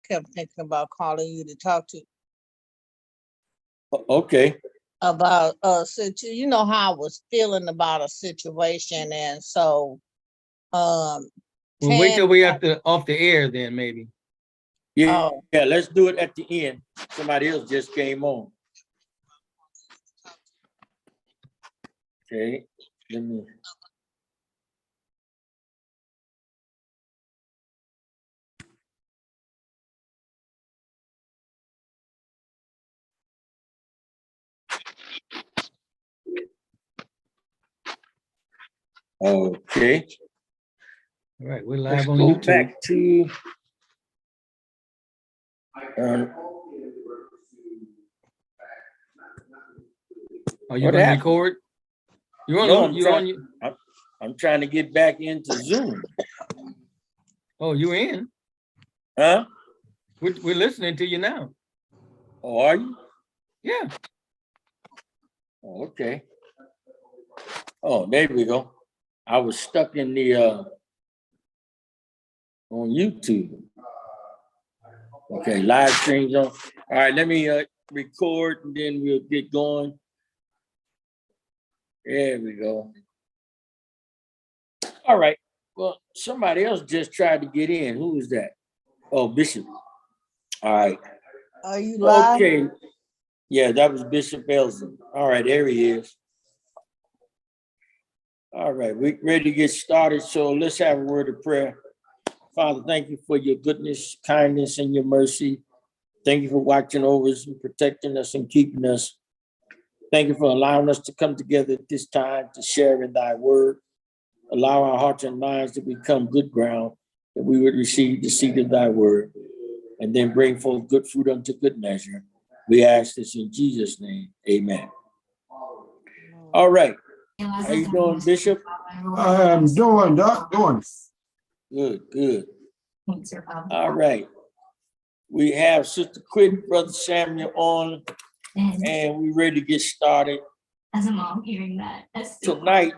kept thinking about calling you to talk to Okay. about you know how I was feeling about a situation, and so Well, wait till we have to off the air then maybe. Yeah, Oh. yeah, let's do it at the end. Somebody else just came on. Okay, let me. Okay. All right, we're Let's live on go YouTube. back to Are you what going to happened? record? You're on. No, you're on. I'm trying to get back into Zoom. Oh, you in? Huh? We're listening to you now. Oh, are you? Yeah. Oh, okay. Oh, there we go. I was stuck in the on YouTube. Okay, live streams on. All right, let me record and then we'll get going. There we go. All right. Well, somebody else just tried to get in. Who was that? Oh, Bishop. All right. Are you live? Okay. Yeah, that was Bishop Elson. All right, there he is. All right, we're ready to get started. So let's have a word of prayer. Father, thank you for your goodness, kindness, and your mercy. Thank you for watching over us and protecting us and keeping us. Thank you for allowing us to come together at this time to share in thy word. Allow our hearts and minds to become good ground, that we would receive the seed of thy word, and then bring forth good fruit unto good measure. We ask this in Jesus' name. Amen. All right. How you doing, Bishop? I'm doing, Doc, doing. Good, good. All right. We have Sister Quinn, Brother Samuel on, and we're ready to get started. As a mom, hearing that, that's still Tonight,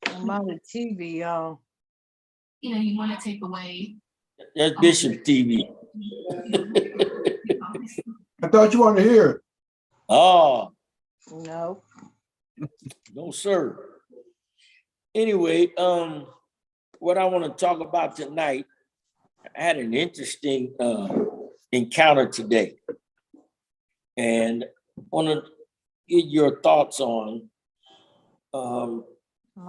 I'm on the TV, y'all. you know, you want to take away. that's Bishop TV. I thought you wanted to hear it. Oh, No. no, sir. Anyway, what I want to talk about tonight, I had an interesting encounter today, and want to get your thoughts on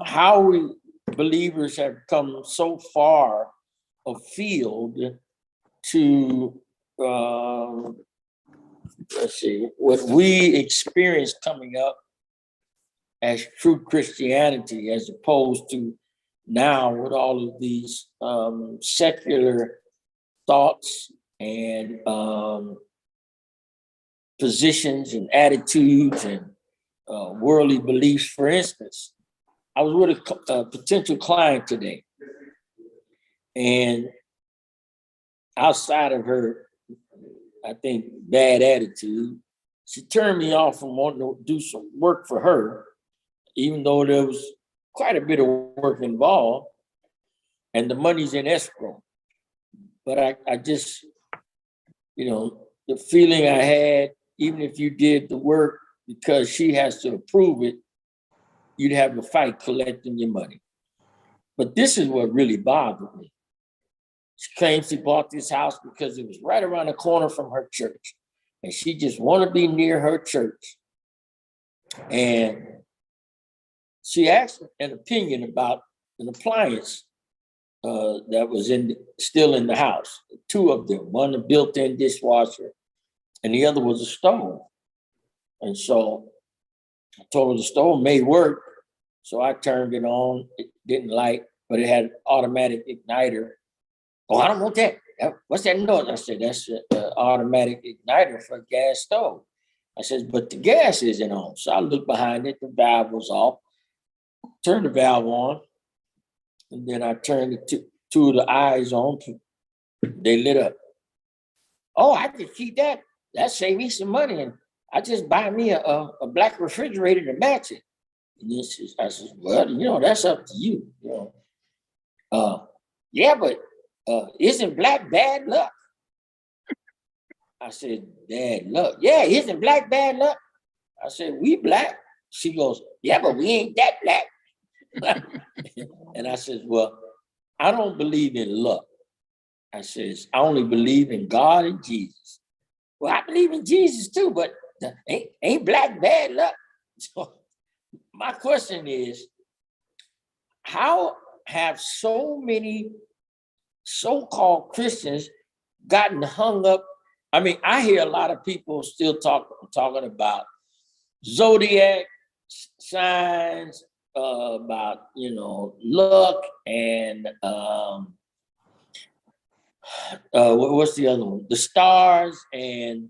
how we believers have come so far afield to let's see, what we experience coming up as true Christianity, as opposed to now with all of these secular thoughts and positions and attitudes and worldly beliefs. For instance, I was with a potential client today, and outside of her, I think, bad attitude, she turned me off from wanting to do some work for her, even though there was quite a bit of work involved and the money's in escrow. But I just, you know, the feeling I had, even if you did the work because she has to approve it, you'd have a fight collecting your money. But this is what really bothered me. She claims she bought this house because it was right around the corner from her church, and she just wanted to be near her church. And she asked an opinion about an appliance that was still in the house. Two of them, one a built-in dishwasher, and the other was a stove. And so I told her the stove may work, so I turned it on. It didn't light, but it had an automatic igniter. Oh, I don't want that. What's that noise? I said, that's an automatic igniter for a gas stove. I said, but the gas isn't on. So I looked behind it, the valve was off, turned the valve on, and then I turned two of the eyes on. They lit up. Oh, I could keep that. That saved me some money. And I just buy me a black refrigerator to match it. And I said, well, you know, that's up to you. You know, yeah, but isn't black bad luck? I said, bad luck. Yeah, isn't black bad luck? I said, we black. She goes, yeah, but we ain't that black. And I said, well, I don't believe in luck. I says, I only believe in God and Jesus. Well, I believe in Jesus too, but ain't black bad luck? So my question is, how have so many so-called Christians gotten hung up? I mean, I hear a lot of people still talking about zodiac signs, about, luck and what's the other one? The stars and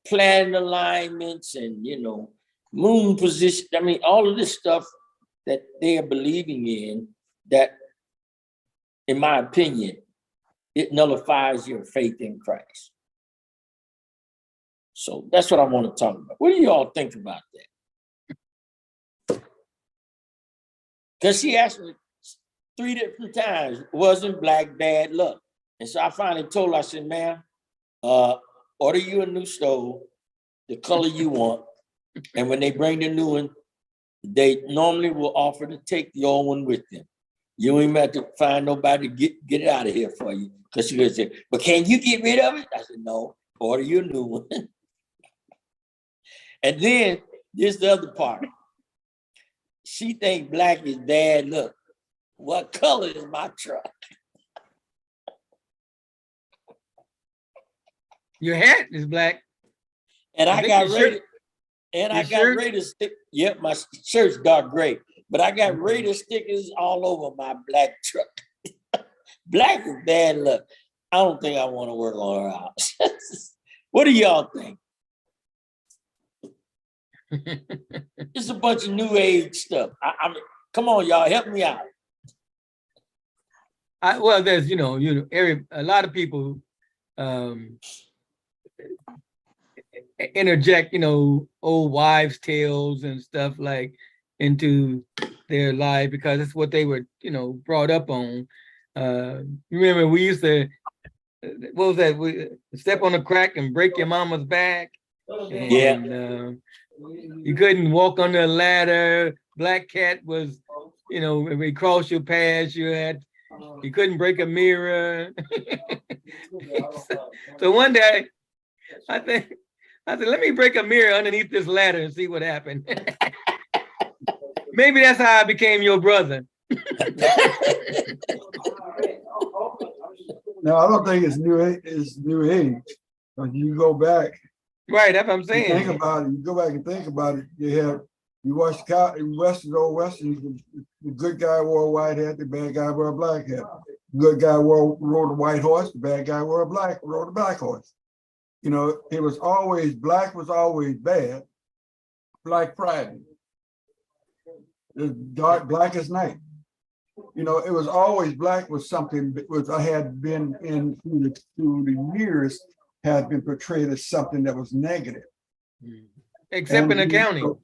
planet alignments and, moon position. I mean, all of this stuff that they are believing in that, in my opinion, it nullifies your faith in Christ. So that's what I want to talk about. What do you all think about that? Because she asked me 3 different times, wasn't black bad luck? And so I finally told her, I said, ma'am, order you a new stove, the color you want. And when they bring the new one, they normally will offer to take the old one with them. You don't even have to find nobody to get it out of here for you. Because she goes, but can you get rid of it? I said, no, order you a new one. And then this the other part. She think black is bad luck. What color is my truck? Your hat is black. And I got ready. And I got shirt? Raider stick. Yep, my shirt's dark gray. But I got Raider stickers all over my black truck. Black is bad luck. I don't think I want to work on her house. What do y'all think? It's a bunch of new age stuff. I mean, come on, y'all, help me out. Well, there's, a lot of people interject, old wives' tales and stuff like into their life because it's what they were, brought up on. Remember, we used to, what was that? We step on a crack and break your mama's back. And, Yeah. You couldn't walk on the ladder. Black cat was, if we crossed your path, you couldn't break a mirror. So one day, I said, let me break a mirror underneath this ladder and see what happened. Maybe that's how I became your brother. No, I don't think it's new age. When you go back, Right, that's what I'm you saying. think about it. You go back and think about it. You watch old Western. The good guy wore a white hat. The bad guy wore a black hat. The good guy rode a white horse. The bad guy rode a black horse. It was always black was always bad. Black Friday. The dark blackest night. It was always black was something that I had been in through the years had been portrayed as something that was negative. Except in accounting.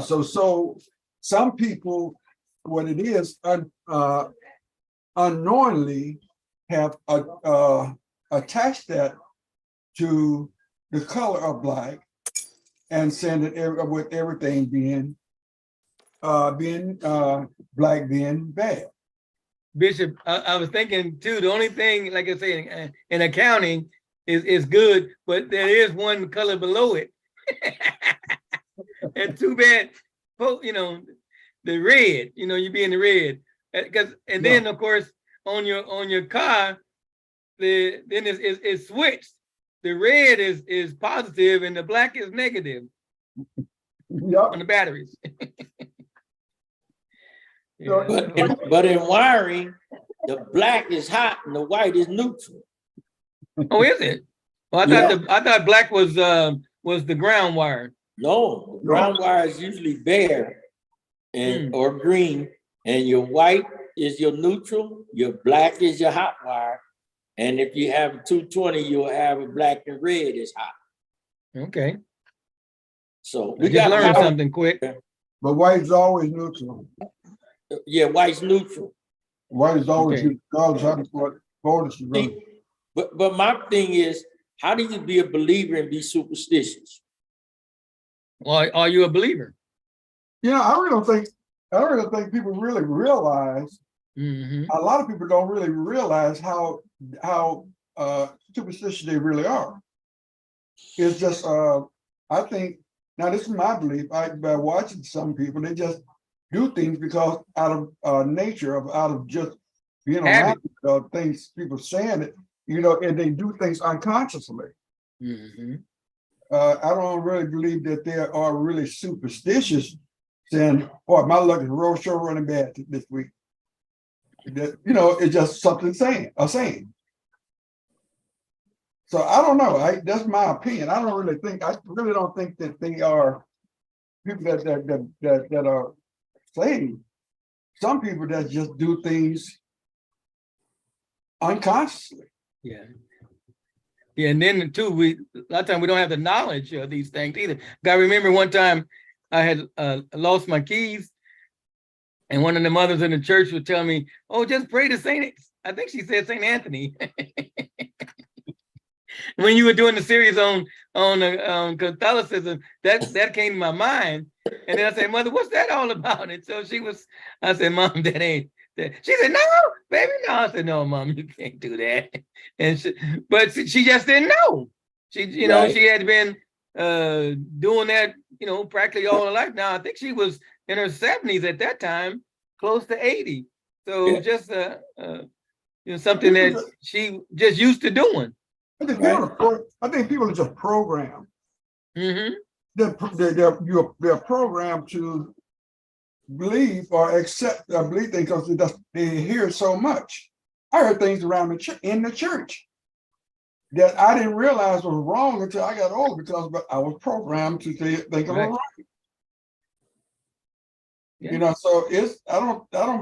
So some people, what it is, unknowingly have attached that to the color of black and saying that with everything being black being bad. Bishop, I was thinking too, the only thing, like I say, in accounting is good, but there is one color below it. And too bad, the red, you be in the red. Then of course, on your car, then it's switched. The red is positive and the black is negative. Yep. On the batteries. But in wiring, the black is hot and the white is neutral. Oh, is it? Well, I thought black was the ground wire. No, ground wire is usually bare or green, and your white is your neutral, your black is your hot wire, and if you have a 220, you'll have a black and red is hot. Okay. So we just learned something quick. But white is always neutral. Yeah, white's neutral. White is always But my thing is, how do you be a believer and be superstitious? Or are you a believer? You know, I don't really think people really realize, Mhm. a lot of people don't really realize how superstitious they really are. It's just, I think, now this is my belief, by watching some people, they just do things because out of nature, out of just being around things, people saying it, you know, and they do things unconsciously. Mhm. I don't really believe that they are really superstitious, saying, boy, my luck is real sure running bad this week. That, you know, it's just something saying, a saying. So I don't know. That's my opinion. I really don't think that they are people that are saved. Some people that just do things unconsciously. Yeah. Yeah, and then too, a lot of times we don't have the knowledge of these things either. I remember one time I had lost my keys, and one of the mothers in the church would tell me, "Oh, just pray to I think she said Saint Anthony." When you were doing the series on Catholicism, that came to my mind, and then I said, "Mother, what's that all about?" And so I said, "Mom, that ain't that." She said, "No, baby, no." I said, "No, Mom, you can't do that." And but she just didn't know. You know, she had been doing that, you know, practically all her life. Now I think she was in her 70s at that time, close to 80. So just you know, something that she just used to doing. I think people are just programmed. Mm-hmm. They're programmed to believe or accept or believe things because they hear so much. I heard things around in the church that I didn't realize was wrong until I got older because I was programmed to think it was right. Yeah. You know, so I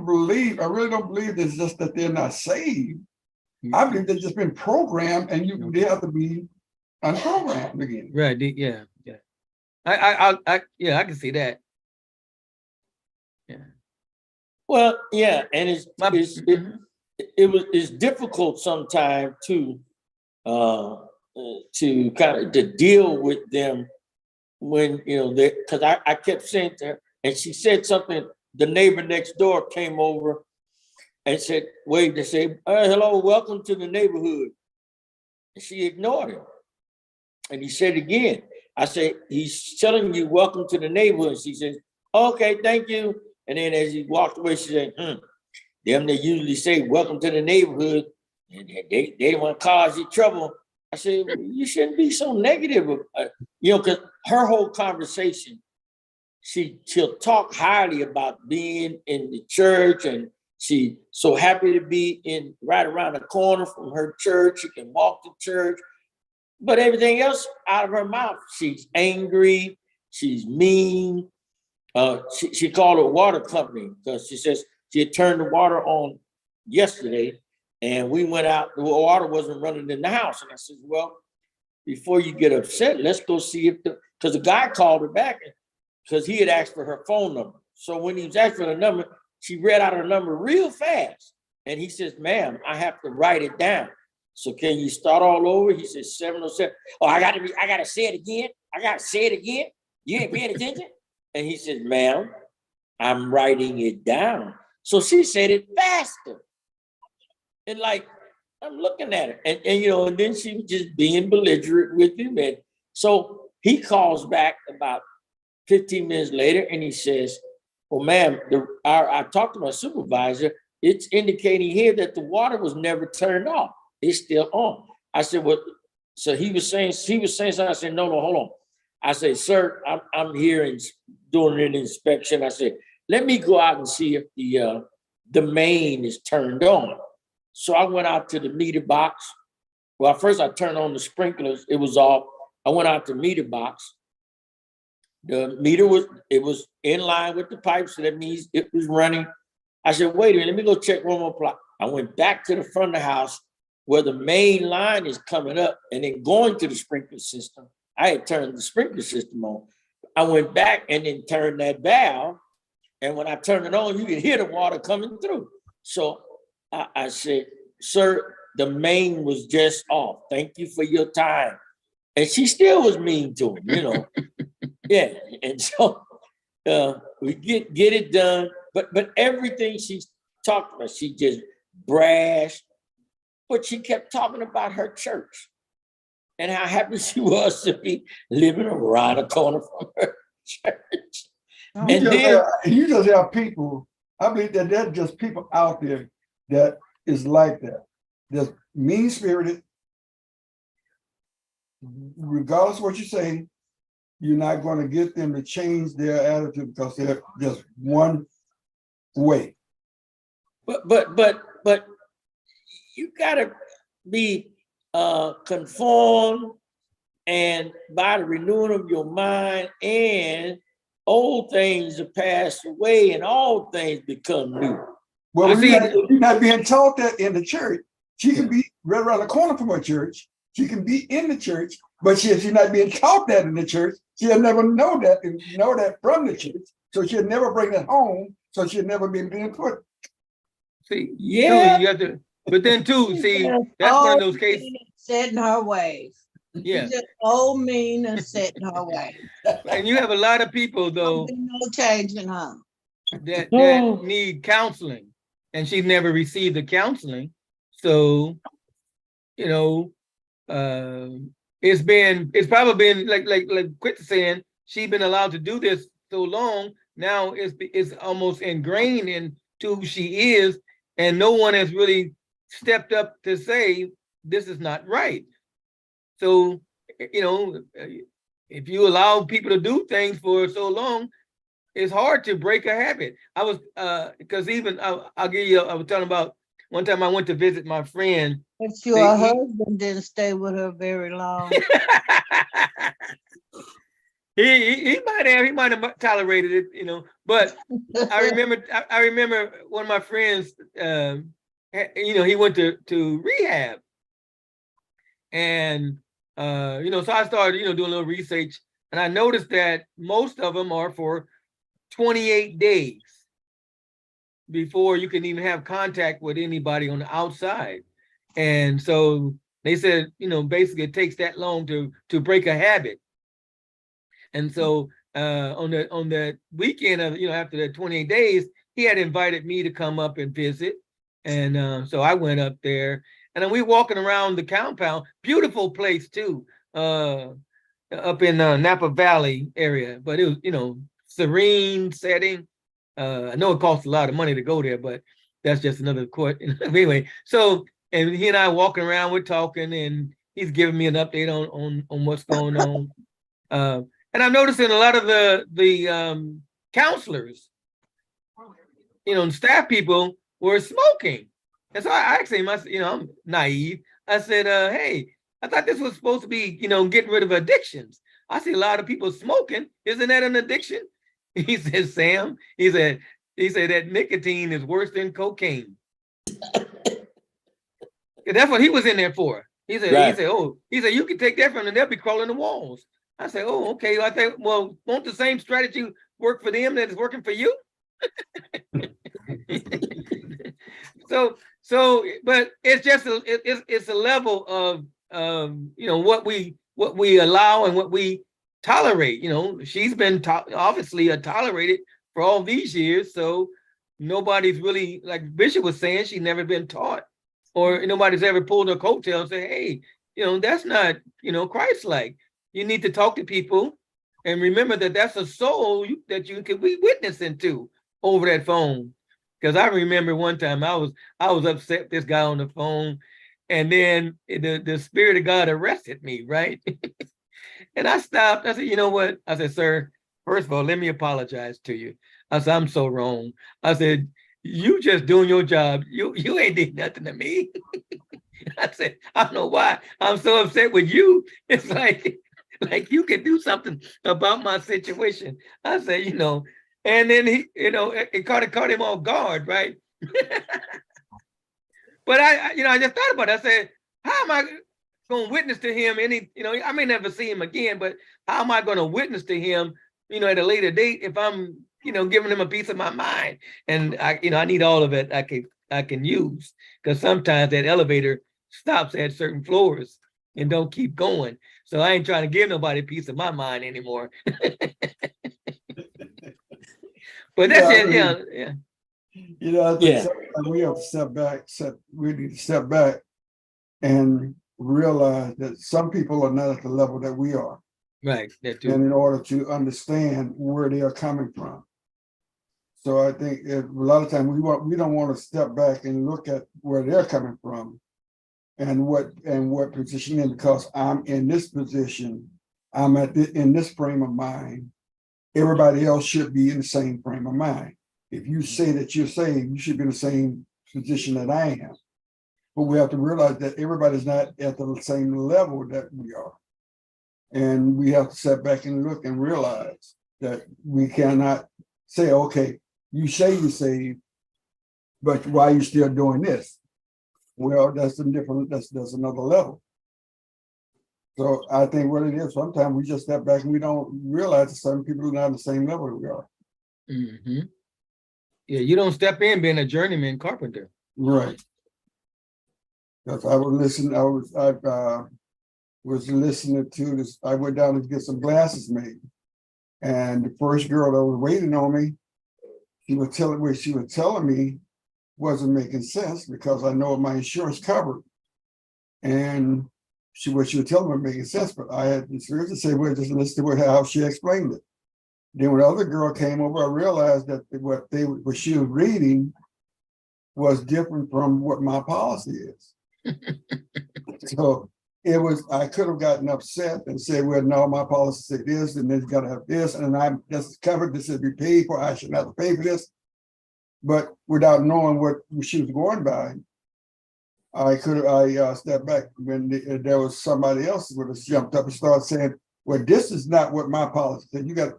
really don't believe it's just that they're not saved. Mm-hmm. I believe they've just been programmed, and they have to be unprogrammed again. Right. Yeah. Yeah. I can see that. Yeah. Well, yeah, and it's difficult sometimes to kind of to deal with them when, you know, because I kept saying to her, and she said something. The neighbor next door came over and said, waved and said, "Hello, welcome to the neighborhood." And she ignored him. And he said again, I said, "He's telling you welcome to the neighborhood." She says, "Okay, thank you." And then as he walked away, she said, "Them they usually say welcome to the neighborhood, and they don't want to cause you trouble." I said, "You shouldn't be so negative." You know, because her whole conversation, she'll talk highly about being in the church, and she's so happy to be right around the corner from her church. She can walk to church. But everything else out of her mouth, she's angry, she's mean. She called a water company because she says she had turned the water on yesterday, and we went out, the water wasn't running in the house. And I said, "Well, before you get upset, let's go see because the guy called her back because he had asked for her phone number. So when he was asking for the number, she read out her number real fast. And he says, "Ma'am, I have to write it down. So can you start all over?" He says 707. "Oh, I gotta say it again. I gotta say it again. You ain't paying attention." And he says, "Ma'am, I'm writing it down." So she said it faster. And like, I'm looking at her. And you know, and then she was just being belligerent with him. And so he calls back about 15 minutes later and he says, "Well, ma'am, I talked to my supervisor. It's indicating here that the water was never turned off. It's still on." I said, "Well," so he was saying something. I said, no, hold on. I said, "Sir, I'm here and doing an inspection." I said, "Let me go out and see if the main is turned on." So I went out to the meter box. Well, first I turned on the sprinklers. It was off. I went out to the meter box. The meter was in line with the pipe, so that means it was running. I said, "Wait a minute, let me go check one more plot." I went back to the front of the house where the main line is coming up and then going to the sprinkler system. I had turned the sprinkler system on. I went back and then turned that valve. And when I turned it on, you could hear the water coming through. So I said, "Sir, the main was just off. Thank you for your time. And she still was mean to him, you know. Yeah. And so we get it done. But everything she talked about, she just brash. But she kept talking about her church and how happy she was to be living around the corner from her church. Oh, And then You just have people, I believe that there's just people out there that is like that. Just mean-spirited. Regardless of what you say, you're not going to get them to change their attitude because they're just one way. but you gotta be conformed and by the renewing of your mind, and old things are passed away and all things become new. Well, I see. you're not being taught that in the church. She can be right around the corner from her church. She can be in the church, but she's not being taught that in the church. She'll never know that and know that from the church. So she'll never bring it home. So she'll never be being put. See, Yeah. too, you have to, but then too, see, that's one of those cases. Set in her ways. Yeah, She's just old, mean, and set in her ways. and you have a lot of people though No change in her. that Oh. need counseling, and she's never received the counseling. So, you know, it's probably been like Quit saying, she's been allowed to do this so long. Now it's almost ingrained into who she is, and no one has really stepped up to say this is not right. So, you know, if you allow people to do things for so long, it's hard to break a habit. I was because even I'll give you. I was talking about one time I went to visit my friend. If your husband didn't stay with her very long. he might have tolerated it, you know. But I remember one of my friends. You know, he went to rehab, and you know, so I started, you know, doing a little research, and I noticed that most of them are for 28 days before you can even have contact with anybody on the outside. And so they said, you know, basically it takes that long to break a habit. And so on that weekend of, you know, after that 28 days, he had invited me to come up and visit. And so I went up there, and then we walking around the compound, beautiful place too, up in Napa Valley area, but it was, you know, serene setting. I know it costs a lot of money to go there, but that's just another court. Anyway, so, and he and I walking around, we're talking, and he's giving me an update on what's going on. And I'm noticing a lot of the counselors, you know, and staff people were smoking. And so I asked him, you know, I'm naive. I said, hey, I thought this was supposed to be, you know, getting rid of addictions. I see a lot of people smoking. Isn't that an addiction? He said, Sam, he said that nicotine is worse than cocaine. That's what he was in there for. He said, Right. he said, you can take that from them, they'll be crawling the walls. I said, oh, okay. I think, well, won't the same strategy work for them that is working for you? So, but it's just it's a level of you know, what we allow and what we tolerate. You know, she's been obviously tolerated for all these years, so nobody's really, like Bishop was saying, she's never been taught, or nobody's ever pulled her coattail and say, hey, you know, that's not, you know, Christ-like. You need to talk to people and remember that that's a soul that you could be witnessing to over that phone. Because I remember one time I was upset with this guy on the phone, and then the Spirit of God arrested me, right? And I stopped. I said, you know what? I said, sir, first of all, let me apologize to you. I said, I'm so wrong. I said, you just doing your job. You ain't did nothing to me. I said, I don't know why I'm so upset with you. It's like you can do something about my situation. I said, you know, and then he, you know, it caught him off guard, right? But I just thought about it. I said, how am I going to witness to him? You know, I may never see him again, but how am I going to witness to him, you know, at a later date if I'm, you know, giving him a piece of my mind? And I need all of it I can use, because sometimes that elevator stops at certain floors and don't keep going. So I ain't trying to give nobody a piece of my mind anymore. But that's Yeah, I it, mean, yeah. You know, I think Yeah. sometimes we have to step back, we need to step back and realize that some people are not at the level that we are. Right, that And too. in order to understand where they are coming from. So I think a lot of times we don't want to step back and look at where they're coming from and what position in, because I'm in this position, I'm in this frame of mind. Everybody else should be in the same frame of mind. If you say that you're saved, you should be in the same position that I am. But we have to realize that everybody's not at the same level that we are. And we have to step back and look and realize that we cannot say, okay, you say you're saved, but why are you still doing this? Well, that's a different, that's another level. So I think what it is, sometimes we just step back and we don't realize that some people are not on the same level that we are. Mhm. Yeah, you don't step in being a journeyman carpenter. Right. Because I was listening, I was listening to this. I went down to get some glasses made. And the first girl that was waiting on me, she was telling me wasn't making sense because I know what my insurance covered. And what she was telling me making sense, but I had to say, well, just listen to how she explained it. Then when the other girl came over, I realized that what she was reading was different from what my policy is. So it was, I could have gotten upset and said, well, no, my policy said this, and then you gotta have this, and I'm just covered, this should be paid for, I shouldn't have to pay for this. But without knowing what she was going by, I stepped back when there was somebody else who would have jumped up and started saying, well, this is not what my policy said. You got,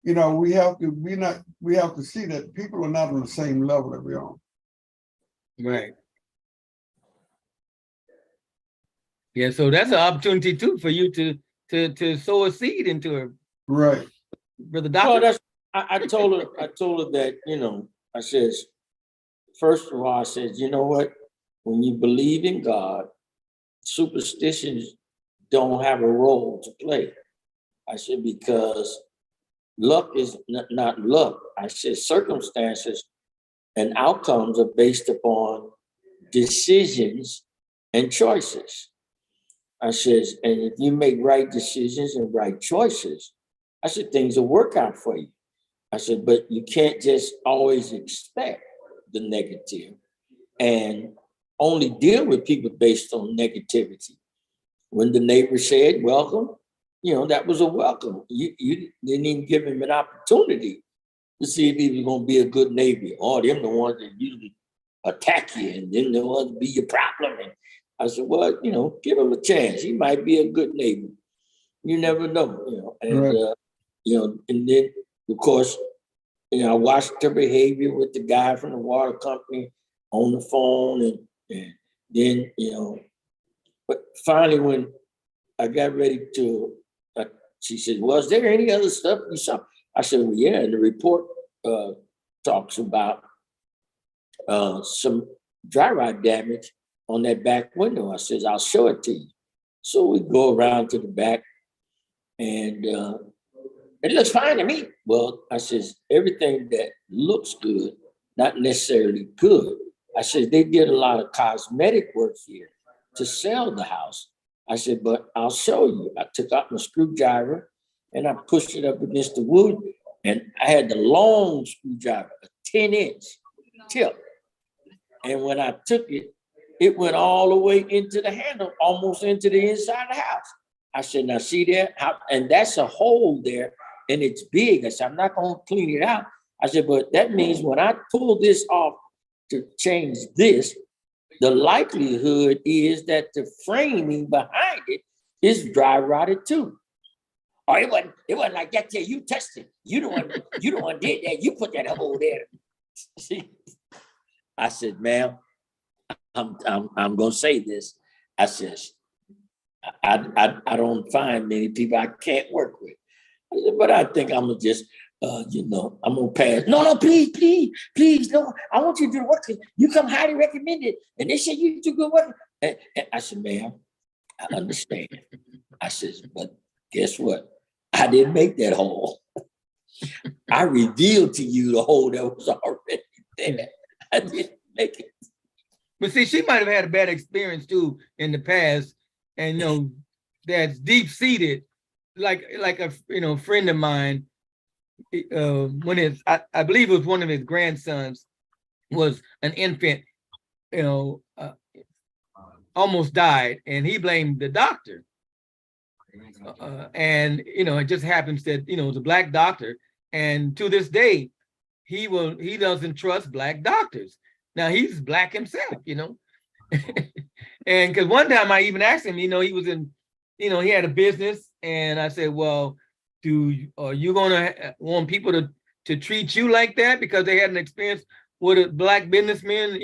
we have to see that people are not on the same level that we're on. Right. Yeah, so that's an opportunity too for you to sow a seed into her, Right. Brother Well, Doctor. I told her that, I says, first of all, I said, you know what? When you believe in God, superstitions don't have a role to play. I said, because luck is not luck. I said, circumstances and outcomes are based upon decisions and choices. I says, and if you make right decisions and right choices, I said, things will work out for you. I said, but you can't just always expect the negative and only deal with people based on negativity. When the neighbor said, welcome, that was a welcome. You didn't even give him an opportunity to see if he was going to be a good neighbor. Or them the ones that usually attack you and then the ones be your problem. And I said, well, give him a chance. He might be a good neighbor. You never know, and, Right. And then, of course, I watched her behavior with the guy from the water company on the phone. And then, but finally, when I got ready to, she said, was there any other stuff you saw? I said, well, yeah, and the report talks about some dry rot damage on that back window. I says, I'll show it to you. So we go around to the back and it looks fine to me. Well, I says, everything that looks good, not necessarily good. I said, they did a lot of cosmetic work here to sell the house. I said, but I'll show you. I took out my screwdriver and I pushed it up against the wood, and I had the long screwdriver, a 10-inch tip. And when I took it, it went all the way into the handle, almost into the inside of the house. I said, now see there? And that's a hole there, and it's big. I said, I'm not going to clean it out. I said, but that means when I pull this off to change this, the likelihood is that the framing behind it is dry rotted too. Oh, it wasn't like that till you touched it. You the one did that. You put that hole there. See? I said, ma'am, I'm gonna say this. I said, I don't find many people I can't work with. I said, but I think I'm gonna just I'm gonna pass. No, please, no. I want you to do the work. You come highly recommended, and they say you do good work. And I said, ma'am, I understand. I says, but guess what? I didn't make that hole. I revealed to you the hole that was already there. I didn't make it. But see, she might have had a bad experience too in the past, and that's deep seated. Like a friend of mine, when I believe it was one of his grandsons was an infant, almost died, and he blamed the doctor. And it just happens that it was a black doctor, and to this day, he doesn't trust black doctors. Now he's black himself, and because one time I even asked him, he was in, he had a business, and I said, well, are you gonna want people to treat you like that because they had an experience with a black businessman,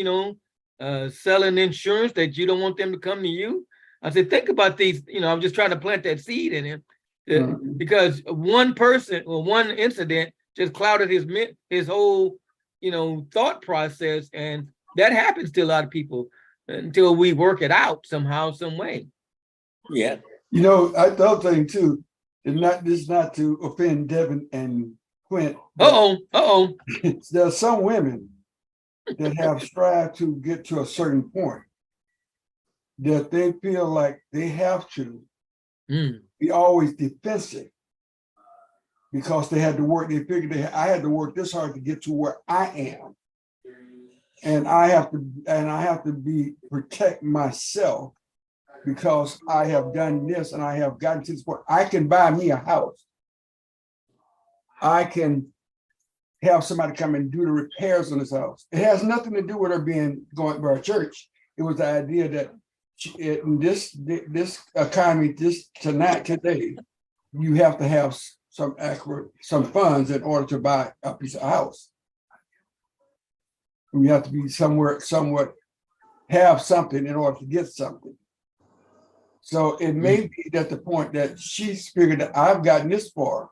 selling insurance, that you don't want them to come to you? I said, think about these, I'm just trying to plant that seed in him, because one person or one incident just clouded his whole, thought process. And that happens to a lot of people until we work it out somehow, some way. Yeah. The other thing too, is not to offend Devin and Quint. There are some women that have strived to get to a certain point that they feel like they have to be always defensive because they had to work. They figured I had to work this hard to get to where I am, and I have to protect myself because I have done this and I have gotten to this point. I can buy me a house. I can have somebody come and do the repairs on this house. It has nothing to do with her going to our church. It was the idea that in this economy, today, you have to have some funds in order to buy a piece of house. And you have to be somewhat have something in order to get something. So it may be at the point that she's figured that I've gotten this far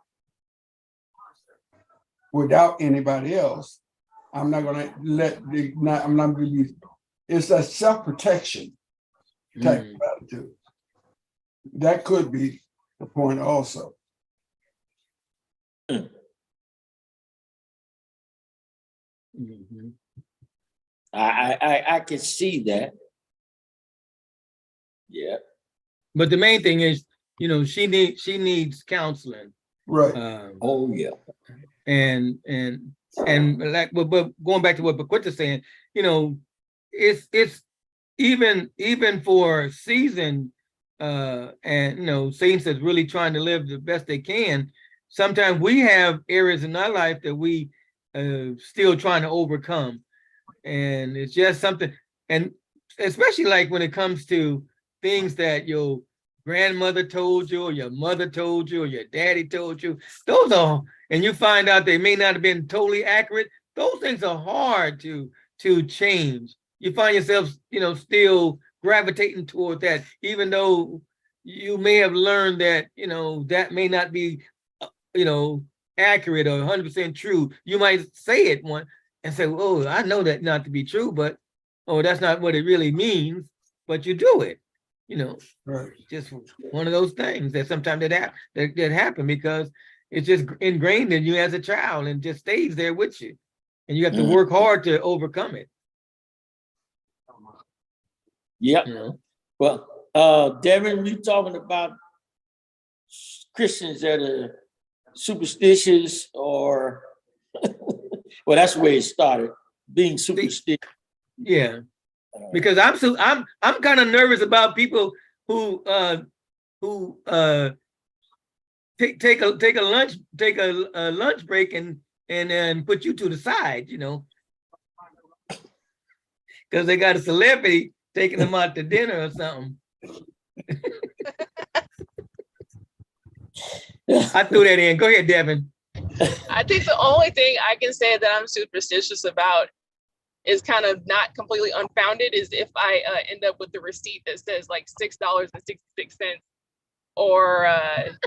without anybody else. I'm not going to be. It's a self-protection type of attitude. That could be the point also. I can see that. Yeah. But the main thing is, she needs counseling. Right. Oh yeah. And like, but going back to what Paquita's saying, it's even for seasoned and saints that's really trying to live the best they can. Sometimes we have areas in our life that we still trying to overcome, and it's just something. And especially like when it comes to things that your grandmother told you, or your mother told you, or your daddy told you, and you find out they may not have been totally accurate. Those things are hard to change. You find yourself, still gravitating toward that, even though you may have learned that, that may not be, accurate or 100% true. You might say it one and say, "Oh, I know that not to be true, but that's not what it really means." But you do it, Right. Just one of those things that sometimes that happen because it's just ingrained in you as a child and just stays there with you, and you have to work hard to overcome it. Yep. Well, Devin, you talking about Christians that are superstitious, or well, that's the way it started, being superstitious. Yeah, because I'm kind of nervous about people who take a lunch break and put you to the side, because they got a celebrity taking them out to dinner or something. I threw that in. Go ahead, Devin. I think the only thing I can say that I'm superstitious about is kind of not completely unfounded is if I end up with the receipt that says like $6.66 or and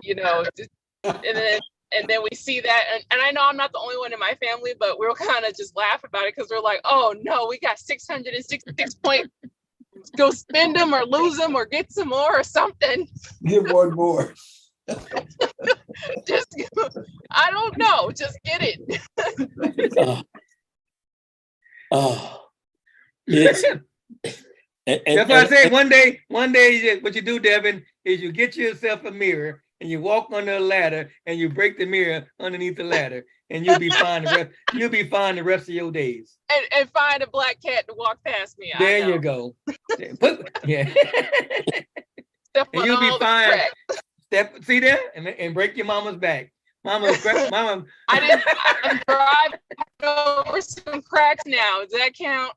then we see that and I know I'm not the only one in my family, but we'll kind of just laugh about it because we're like, oh no, we got 666 go spend them or lose them or get some more or something. Get one more. Just, I don't know. Just get it. It's, That's why I say one day, what you do, Devin, is you get yourself a mirror and you walk under a ladder and you break the mirror underneath the ladder, and you'll be fine. You'll be fine the rest of your days. And find a black cat to walk past me. There you go. Yeah. Step And on you'll be all the fine. cracks. See there, and break your mama's back. Mama. I'm driving over some cracks now. Does that count?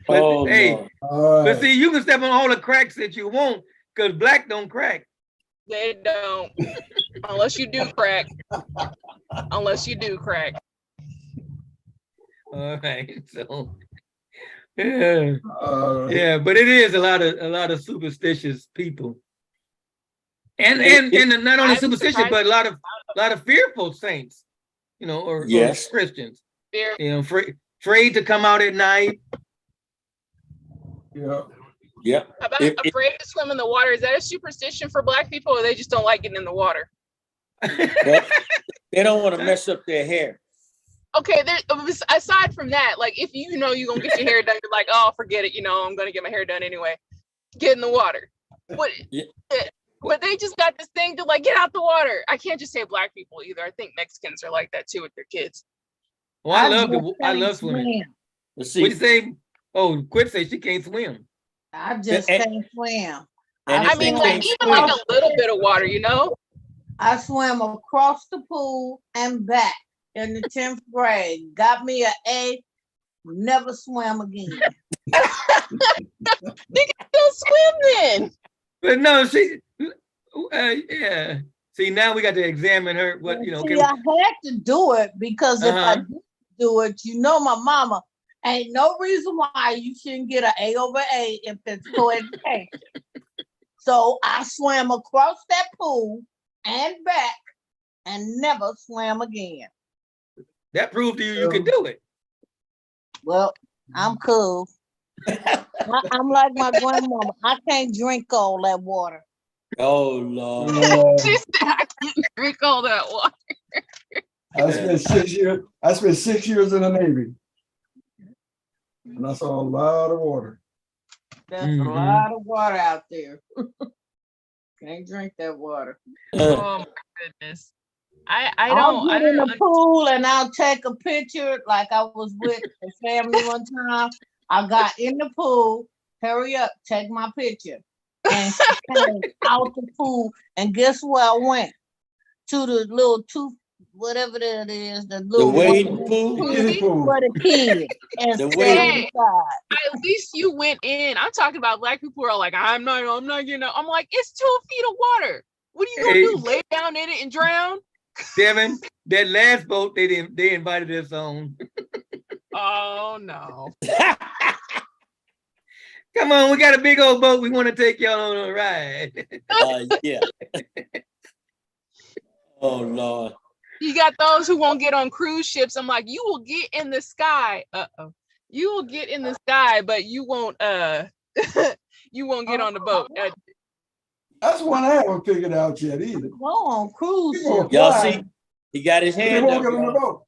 But oh, hey, Lord. All but right. see, you can step on all the cracks that you want, because black don't crack. They don't. Unless you do crack. Unless you do crack. All right, so yeah, All right. yeah, but it is a lot of superstitious people, and not only I'm superstitious, surprised- but a lot of fearful saints, or Yes. Christians, Fear- afraid to come out at night. Yeah. Yeah. How about If- afraid to swim in the water? Is that a superstition for black people, or they just don't like getting in the water? Well, they don't want to mess up their hair. Okay, aside from that, like if you know you're gonna get your hair done, you're like, oh, forget it, I'm gonna get my hair done anyway. Get in the water. But Yeah. but they just got this thing to like get out the water. I can't just say black people either. I think Mexicans are like that too with their kids. Well, I just love can't swimming. swim. Let's What see. you say? Oh, Quit say she can't swim. I just And- can't swim. and I if mean, they like can't even swim- like a little bit of water, I swam across the pool and back in the 10th grade. Got me an A. Never swam again. Still swim then. But no, yeah. See, now we got to examine her. What See, okay. I had to do it because if I Uh-huh. didn't do it, my mama ain't no reason why you shouldn't get an A over A if it's co-education. So I swam across that pool and back and never swam again. That proved to you could do it. Well, I'm cool. I'm like my grandmama. I can't drink all that water. Oh, Lord. She said I can't drink all that water. I spent 6 years. I spent 6 years in the Navy, and I saw a lot of water. There's Mhm. a lot of water out there. Can't drink that water. Oh my goodness. I I'll don't get in the pool and I'll take a picture. Like I was with the family one time. I got in the pool. Hurry up, take my picture. And she came out the pool. And guess where I went? To the little whatever that is, the The little wading pool. Kiddie pool. for the kids. And The stay wading- inside. at least you went in. I'm talking about black people who are like, I'm not getting out. I'm like, it's 2 feet of water. What are you gonna Hey. do? Lay down in it and drown? Devin, that last boat they invited us on. Oh no. Come on, we got a big old boat. We want to take y'all on a ride. Yeah. Oh, Lord. You got those who won't get on cruise ships. I'm like, you will get in the sky. You will get in the sky, but you won't you won't get on the boat. That's one I haven't figured out yet either. Go on cruise People ship. Y'all fly, see, he got his They hand won't up. get on the y'all. boat.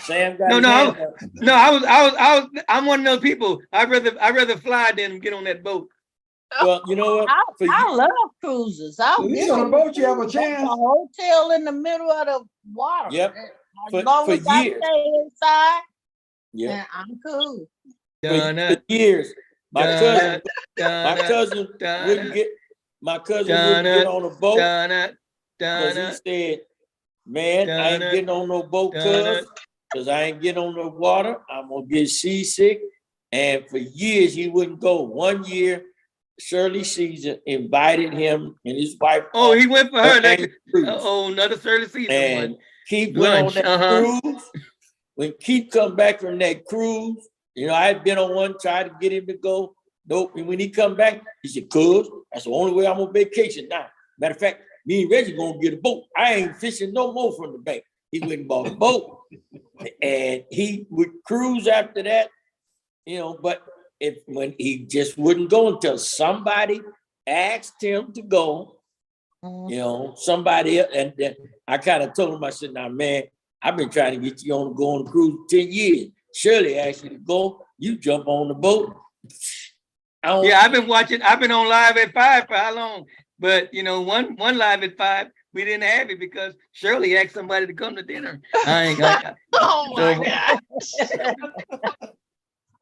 Sam got No, his no, hand up. No, I'm one of those people. I'd rather fly than get on that boat. Well, you know what? For I you, love cruises. I'll At least get on a boat, you have a There's chance. A hotel in the middle of the water. Yep. As For- long for as I years. stay inside, yeah, then I'm cool. Donna, for years, my cousin Donna, wouldn't get Donna, on a boat Donna, because he Donna, said, "Man, I ain't Donna, getting on no boat, Donna. because I ain't getting on the water. I'm gonna get seasick." And for years he wouldn't go. One year, Shirley Caesar invited him and his wife. Oh, he went for her. That cruise. Another 30 season And one. Keith went on Lunch, that cruise. When Keith come back from that cruise, I had been on one, tried to get him to go. Nope. And when he come back, he said, "Cuz, that's the only way I'm on vacation now. Matter of fact, me and Reggie gonna get a boat. I ain't fishing no more from the bank." He went and bought a boat. And he would cruise after that you know, but when he just wouldn't go until somebody asked him to go, you know, somebody else, and then I kind of told him, I said, now man, I've been trying to get you on to go on the cruise 10 years. Shirley asked you to go, you jump on the boat. Yeah, I've been on live at 5 for how long? But you know, one live at 5, we didn't have it because Shirley asked somebody to come to dinner. I ain't got Oh my gosh.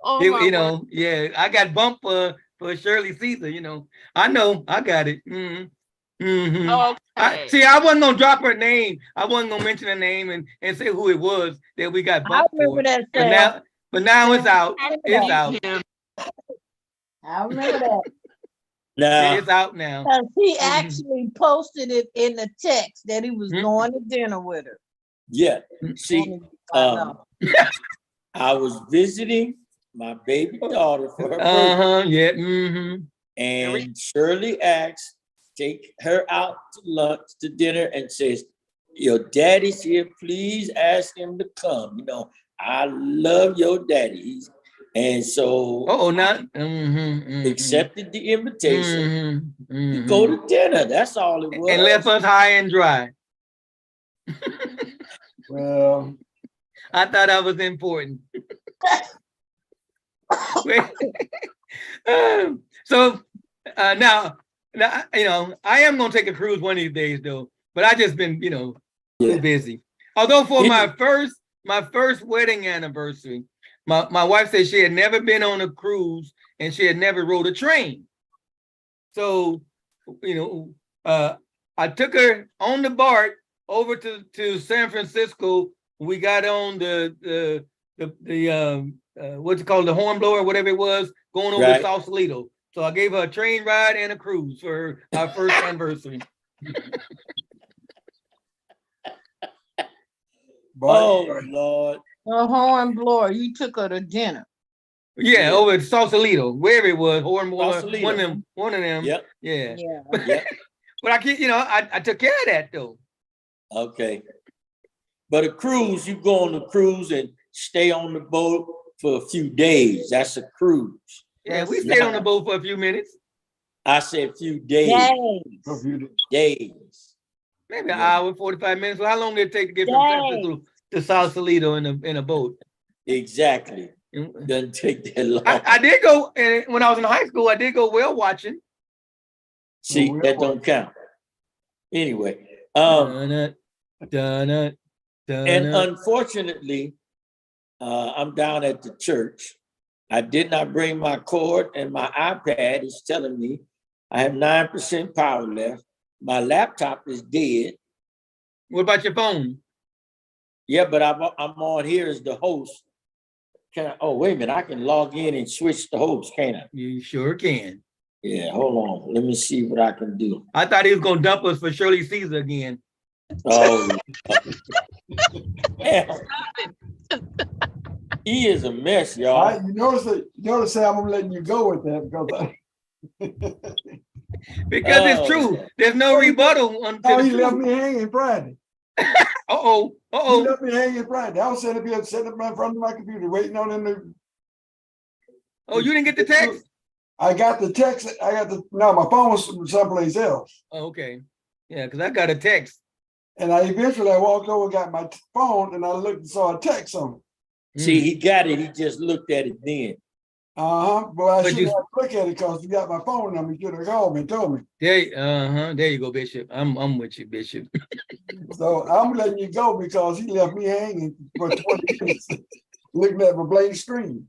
Oh my you know, yeah, I got bumped for Shirley Caesar, you know. I know, I got it. word. Okay. See, I wasn't gonna drop her name. I wasn't gonna mention her name and say who it was that we got I bumped for. remember that. But now it's out. It's out. I remember that. Now, It's out now. Because he actually posted it in the text that he was going to dinner with her. yeah, see, I was visiting my baby daughter for her birthday, Yeah. and Shirley asked, take her out to lunch, to dinner, and says, your daddy's here, please ask him to come. You know, I love your daddy. And so accepted the invitation to go to dinner. That's all it was. And left us high and dry. Well, I thought that was important. So now, you know, I am gonna take a cruise one of these days though, but I just been, you know, too busy. Although for my first wedding anniversary, my wife said she had never been on a cruise and she had never rode a train. So, you know, I took her on the BART over to San Francisco. We got on the what's it called, the hornblower, whatever it was, going over to Sausalito. So I gave her a train ride and a cruise for our first anniversary. Oh Lord. The hornblower, you took her to dinner. Yeah, over at Sausalito, wherever it was, hornblower, one of them. Yep. Yeah. Yep. But I can't, you know, I took care of that though. Okay. But a cruise, you go on the cruise and stay on the boat for a few days. That's a cruise. Yeah, we stayed on the boat for a few minutes. I said a few days. Days. Maybe an hour, 45 minutes. Well, how long did it take to get from San Francisco to Sausalito in a boat? Exactly. Doesn't take that long. I did go, and when I was in high school, I did go whale watching. See, that don't count. Anyway, and unfortunately, I'm down at the church. I did not bring my cord, and my iPad is telling me I have 9% power left. My laptop is dead. What about your phone? Yeah, but I'm on here as the host. Can I? Oh, wait a minute. I can log in and switch the host, can't I? You sure can. Yeah, hold on. Let me see what I can do. I thought he was going to dump us for Shirley Caesar again. Oh, he is a mess, y'all. you notice how I'm letting you go with that because it's true. There's no rebuttal until he left me hanging Friday. He left me hanging Friday. I was sitting up here, in front of my computer, waiting on him to. Oh, you didn't get the text? I got the text. No, my phone was someplace else. Oh, okay. Yeah, because I got a text. And I walked over, got my phone, and I looked and saw a text on it. See, he got it. He just looked at it then. But I should have looked at it because you got my phone number. You should have called me and told me. There you go, Bishop. I'm with you, Bishop. So I'm letting you go because he left me hanging for 20 minutes looking at my blank screen.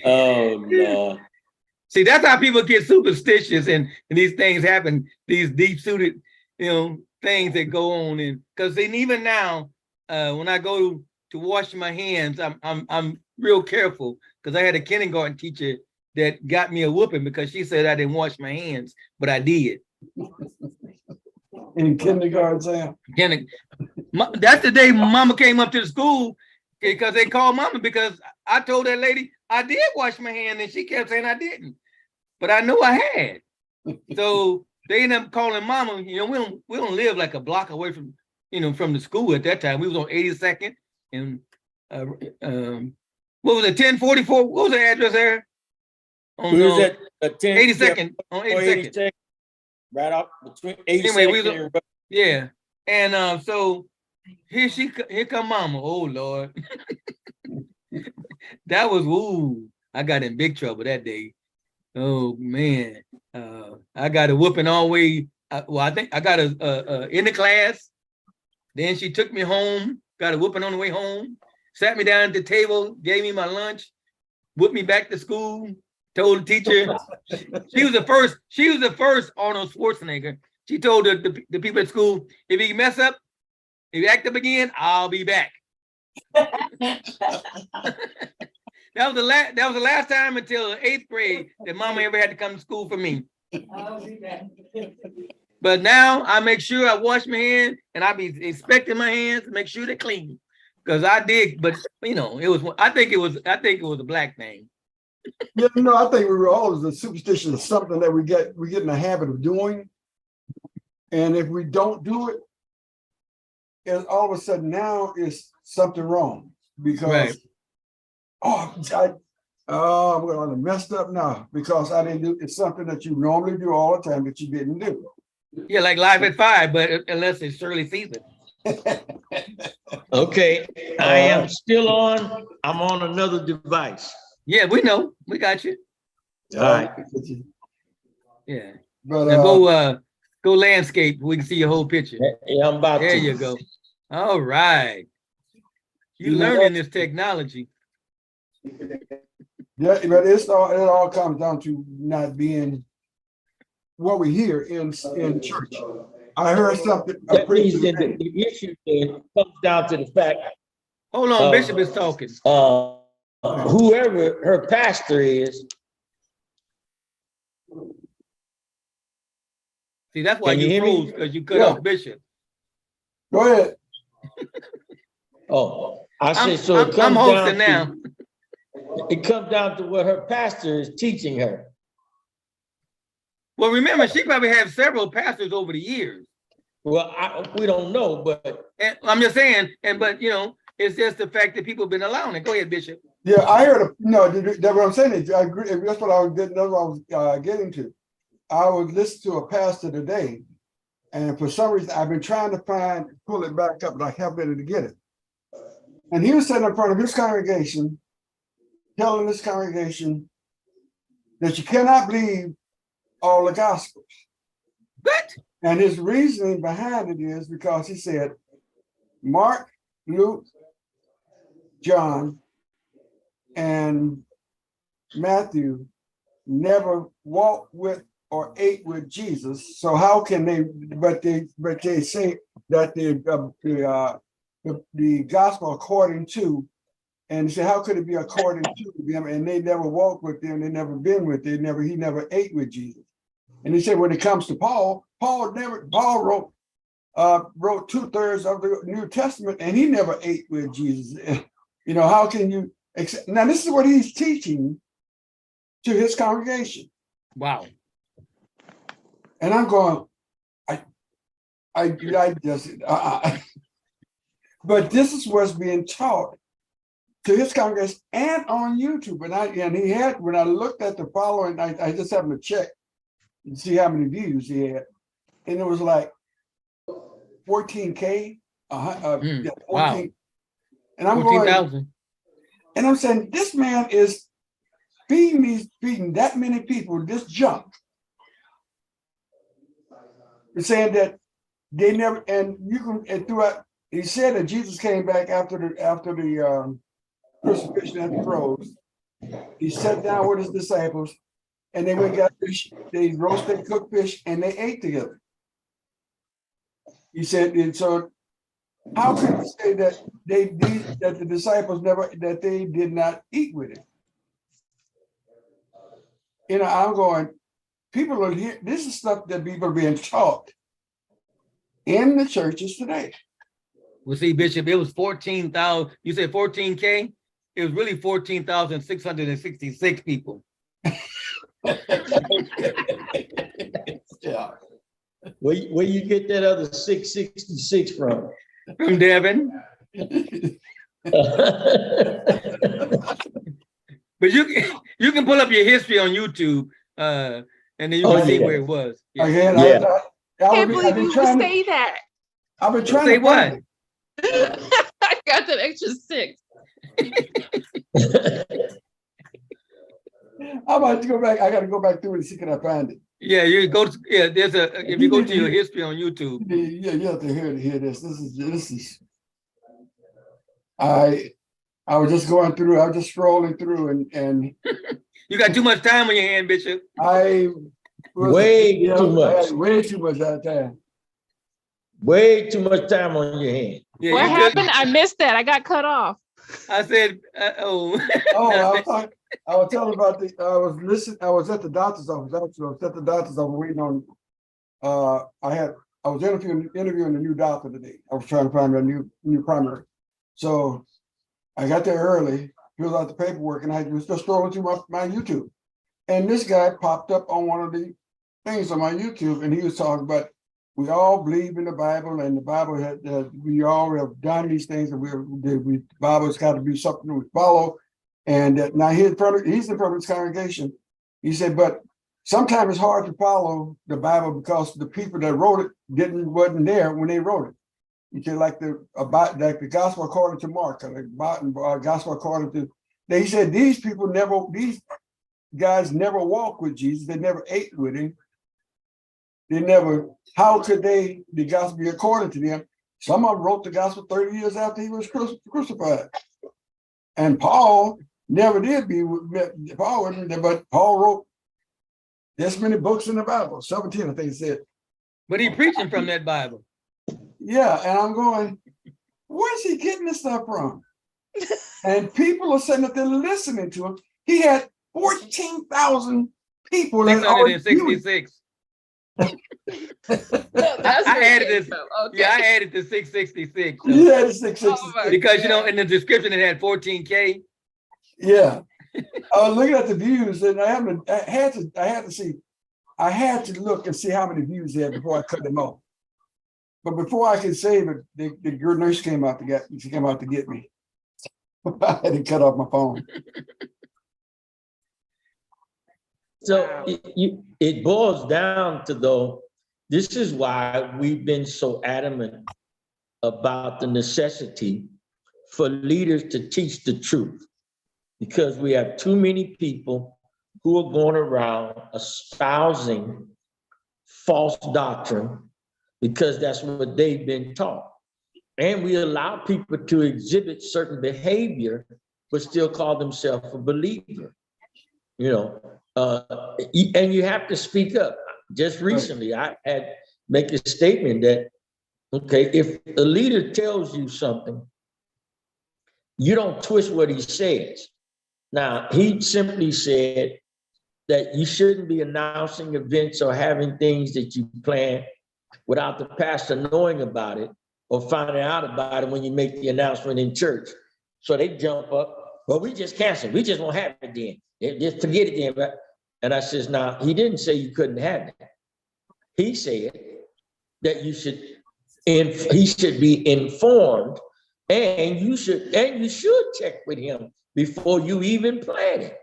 Oh Lord. See, that's how people get superstitious and these things happen, these deep-suited, you know, things that go on. And because even now, when I go to wash my hands, I'm real careful because I had a kindergarten teacher that got me a whooping because she said I didn't wash my hands, but I did. In kindergarten, Sam? That's the day Mama came up to the school because they called Mama because I told that lady I did wash my hand and she kept saying I didn't, but I knew I had. So they ended up calling Mama. You know, we don't live like a block away from, you know, from the school at that time. We was on 82nd and What was it, 1044? What was the address there? On We was at 10 82nd, on 82nd. 82nd, right up between Anyway, 82nd and Yeah. And so here come mama. Oh Lord. That was I got in big trouble that day. Oh man. I got a whooping all the way. Well, I think I got a in the class. Then she took me home, got a whooping on the way home, sat me down at the table, gave me my lunch, whooped me back to school, told the teacher. She was the first Arnold Schwarzenegger. She told the people at school, if you mess up, if you act up again, I'll be back. That was the last time until 8th grade that mama ever had to come to school for me. But now I make sure I wash my hands and I be inspecting my hands to make sure they're clean. Because I did, but you know, I think it was a black thing. Yeah, no, I think we were always a superstition of something that we get in the habit of doing. And if we don't do it, and all of a sudden now is something wrong because Right. I'm gonna messed up now because I didn't do it's something that you normally do all the time that you didn't do. Yeah, like Live at 5, but unless it's Shirley Caesar. Okay, I am still on. I'm on another device. Yeah, we know. We got you. All right. Yeah. But Now go landscape. We can see your whole picture. Yeah, I'm about There to. you go. All right. You You know learning what? this technology. yeah, but it all comes down to not being what we hear in church. I heard something. That means that the issue then comes down to the fact, Hold on, Bishop is talking. whoever her pastor is, See, that's why Can you you hear me? froze, because you cut Yeah. off Bishop. Go ahead. I say, so I'm it comes hosting down now. It comes down to what her pastor is teaching her. Well, remember, she probably had several pastors over the years. Well, we don't know, but And I'm just saying, but you know, it's just the fact that people have been allowing it. Go ahead, Bishop. Yeah, I heard. That's what I'm saying. I agree. That's what I was getting. That's what I was getting to. I was listening to a pastor today, and for some reason, I've been trying to pull it back up, but I haven't been able to get it. And he was sitting in front of his congregation, telling this congregation that you cannot believe all the gospels. What? And his reasoning behind it is because he said, Mark, Luke, John, and Matthew never walked with or ate with Jesus. So how can they? But they say that the gospel according to, and say how could it be according to them? And they never walked with them. They never been with them. He never ate with Jesus. And he said when it comes to Paul wrote 2/3 of the New Testament, and he never ate with Jesus. You know, how can you accept? Now this is what he's teaching to his congregation. Wow. And I'm going, I just, but this is what's being taught to his congregation and on YouTube. And when I looked at the following, I just happened to check and see how many views he had. And it was like 14K, 14. Wow. And I'm 14,000. and I'm saying, this man is feeding that many people this junk. Saying that they never, and you can, and throughout, he said that Jesus came back after the crucifixion at the cross. He sat down with his disciples, and they went and got fish. They roasted, cooked fish, and they ate together. He said, and so how can you say that that the disciples they did not eat with him? You know, I'm going. People are here. This is stuff that people are being taught in the churches today. Well, see, Bishop, it was 14,000. You said 14K? It was really 14,666 people. Yeah. where you get that other 666 from? From Devin. But you can pull up your history on YouTube, and then you can see where it was. Yeah. Again, Yeah. Can't believe you would say that. I've been trying Say to what? find it. I got that extra 6. I'm about to go back. I got to go back through it and see can I find it. Yeah, you go. There's if you go to your history on YouTube. Yeah, you have to hear this. This is. I was just going through. I was just scrolling through, and You got too much time on your hand, Bishop. I Way too much. I had way too much that time. Way too much time on your hand. Yeah, What you happened? I missed that. I got cut off. I said, oh. I was telling about I was listening. I was at the doctor's office. Actually, I was at the doctor's office waiting on. I was interviewing a new doctor today. I was trying to find a new primary. So I got there early, filled out the paperwork, and I was just scrolling through my YouTube. And this guy popped up on one of the things on my YouTube, and he was talking about we all believe in the Bible, and the Bible had we all have done these things, and the Bible's got to be something we follow. And now he's in front of his congregation. He said, but sometimes it's hard to follow the Bible because the people that wrote it wasn't there when they wrote it. He said, like the gospel according to Mark, gospel according to. He said these guys never walked with Jesus. They never ate with him. They never. How could the gospel be according to them? Some of them wrote the gospel 30 years after he was crucified, and Paul never did Paul, but Paul wrote this many books in the Bible, 17, I think he said. But he preaching from that Bible. Yeah, and I'm going, where's he getting this stuff from? And people are saying that they're listening to him. He had 14,000 people. 666. That's I added this. Okay. Yeah, I added the 666. So. Yeah, the 666. Because in the description it had 14K. Yeah, I was looking at the views, and I had to look and see how many views they had before I cut them off. But before I could save it, the girl nurse came out to get me. I had to cut off my phone. So it boils down to, though, this is why we've been so adamant about the necessity for leaders to teach the truth, because we have too many people who are going around espousing false doctrine because that's what they've been taught. And we allow people to exhibit certain behavior, but still call themselves a believer. And you have to speak up. Just recently, I had make a statement that, okay, if a leader tells you something, you don't twist what he says. Now, he simply said that you shouldn't be announcing events or having things that you plan without the pastor knowing about it or finding out about it when you make the announcement in church. So they jump up, well, we just canceled. We just won't have it then. Just forget it then. And I says, now, he didn't say you couldn't have it. He said that he should be informed, and you should check with him before you even plan it.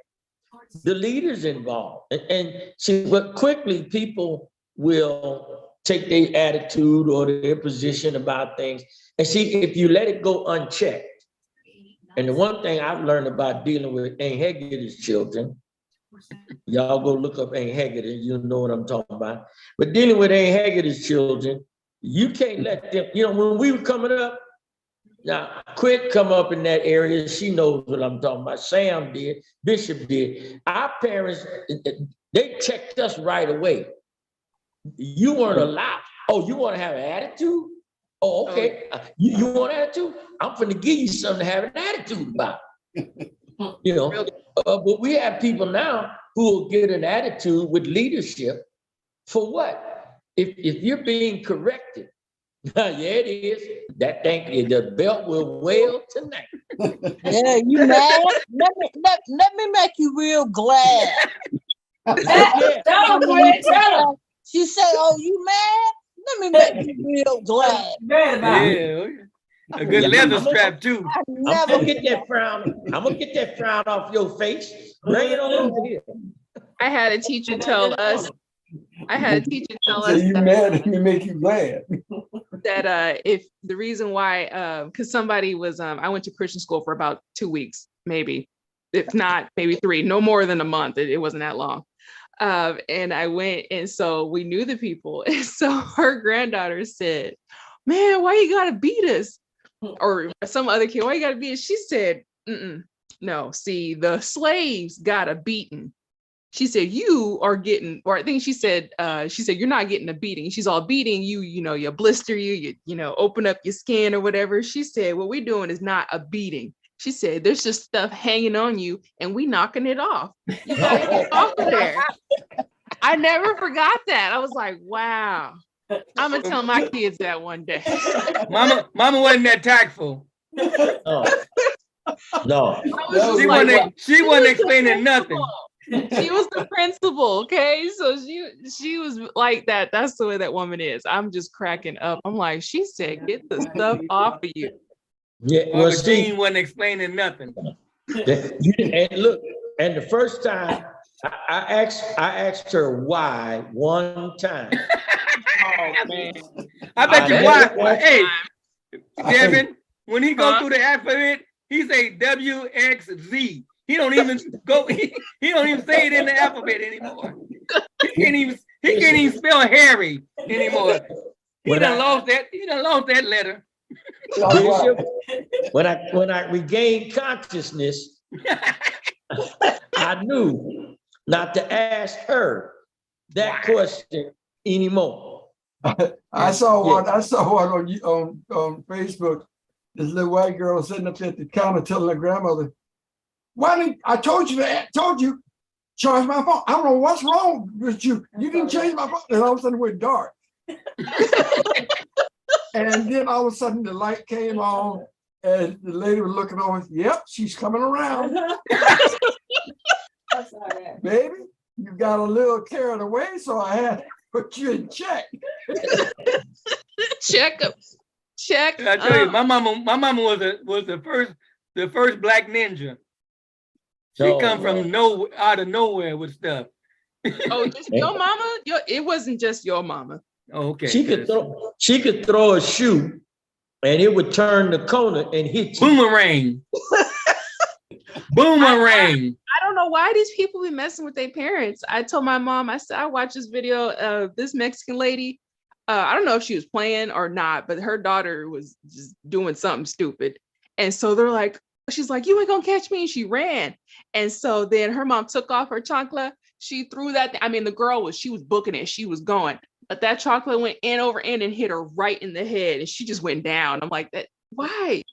The leaders involved. And see, but quickly people will take their attitude or their position about things. And see, if you let it go unchecked, and the one thing I've learned about dealing with Aunt Heged's children, y'all go look up Aunt Heged and you'll know what I'm talking about. But dealing with Aunt Heged's children, you can't let them, when we were coming up, now Quit come up in that area, she knows what I'm talking about. Sam did, Bishop did. Our parents, they checked us right away. You weren't allowed. Oh, you want to have an attitude? Oh, okay. You want an attitude? I'm going to give you something to have an attitude about. But we have people now who will get an attitude with leadership for what? If you're being corrected, yeah, it is. That thing, the belt will wail tonight. Yeah, you mad? Let me make you real glad. She said, "Oh, you mad? Let me make you real glad." Yeah. A good leather strap too. I I'm never gonna get that frown. I'm gonna get that frown off your face. Bring it on over here. I had a teacher tell us. I had a teacher tell So us you mad at me, make you glad. that if the reason why because somebody was I went to Christian school for about 2 weeks, maybe, if not maybe 3, no more than a month. It wasn't that long. And I went, and so we knew the people. And so her granddaughter said, "Man, why you gotta beat us?" Or some other kid, "Why you gotta beat us?" She said, "No, see, the slaves got a beating." She said, "You are getting," or I think she said, "You're not getting a beating." She's all beating you, you blister you open up your skin or whatever. She said, "What we're doing is not a beating." She said, "There's just stuff hanging on you and we knocking it off. You gotta get off of there." I never forgot that. I was like, wow. I'm gonna tell my kids that one day. Mama wasn't that tactful. No. She wasn't explaining nothing. She was the principal, okay? So she was like that. That's the way that woman is. I'm just cracking up. I'm like, she said, "Get the stuff off of you." Yeah, well, see, Jean wasn't explaining nothing. and look, and the first time I asked her why one time. Oh man. I bet you why. Hey, Devin, when he go Huh? through the alphabet, he say WXZ. He don't even go. He don't even say it in the alphabet anymore. He can't even spell Harry anymore. He done lost that letter. Bishop, when I regained consciousness, I knew not to ask her that question anymore. I saw one on Facebook. This little white girl sitting up at the counter telling her grandmother, "Why didn't I told you, charge my phone. I don't know what's wrong with you. You didn't change my phone." And all of a sudden it went dark. And then all of a sudden the light came on and the lady was looking over. "Yep, she's coming around." "Baby, you got a little carried away, so I had to put you in check." Check. I tell you, my mama was the first black ninja. She come from out of nowhere with stuff. Oh, just your mama? It wasn't just your mama. Oh, okay. She could throw a shoe and it would turn the corner and hit you. Boomerang. Boomerang. I don't know why these people be messing with their parents. I told my mom, I said, I watched this video of this Mexican lady. I don't know if she was playing or not, but her daughter was just doing something stupid. And so they're like, she's like, "You ain't gonna catch me." And she ran. And so then her mom took off her chancla. She threw that. I mean, the girl she was booking it. She was going. But that chocolate went in over in and hit her right in the head. And she just went down. I'm like, that. Why?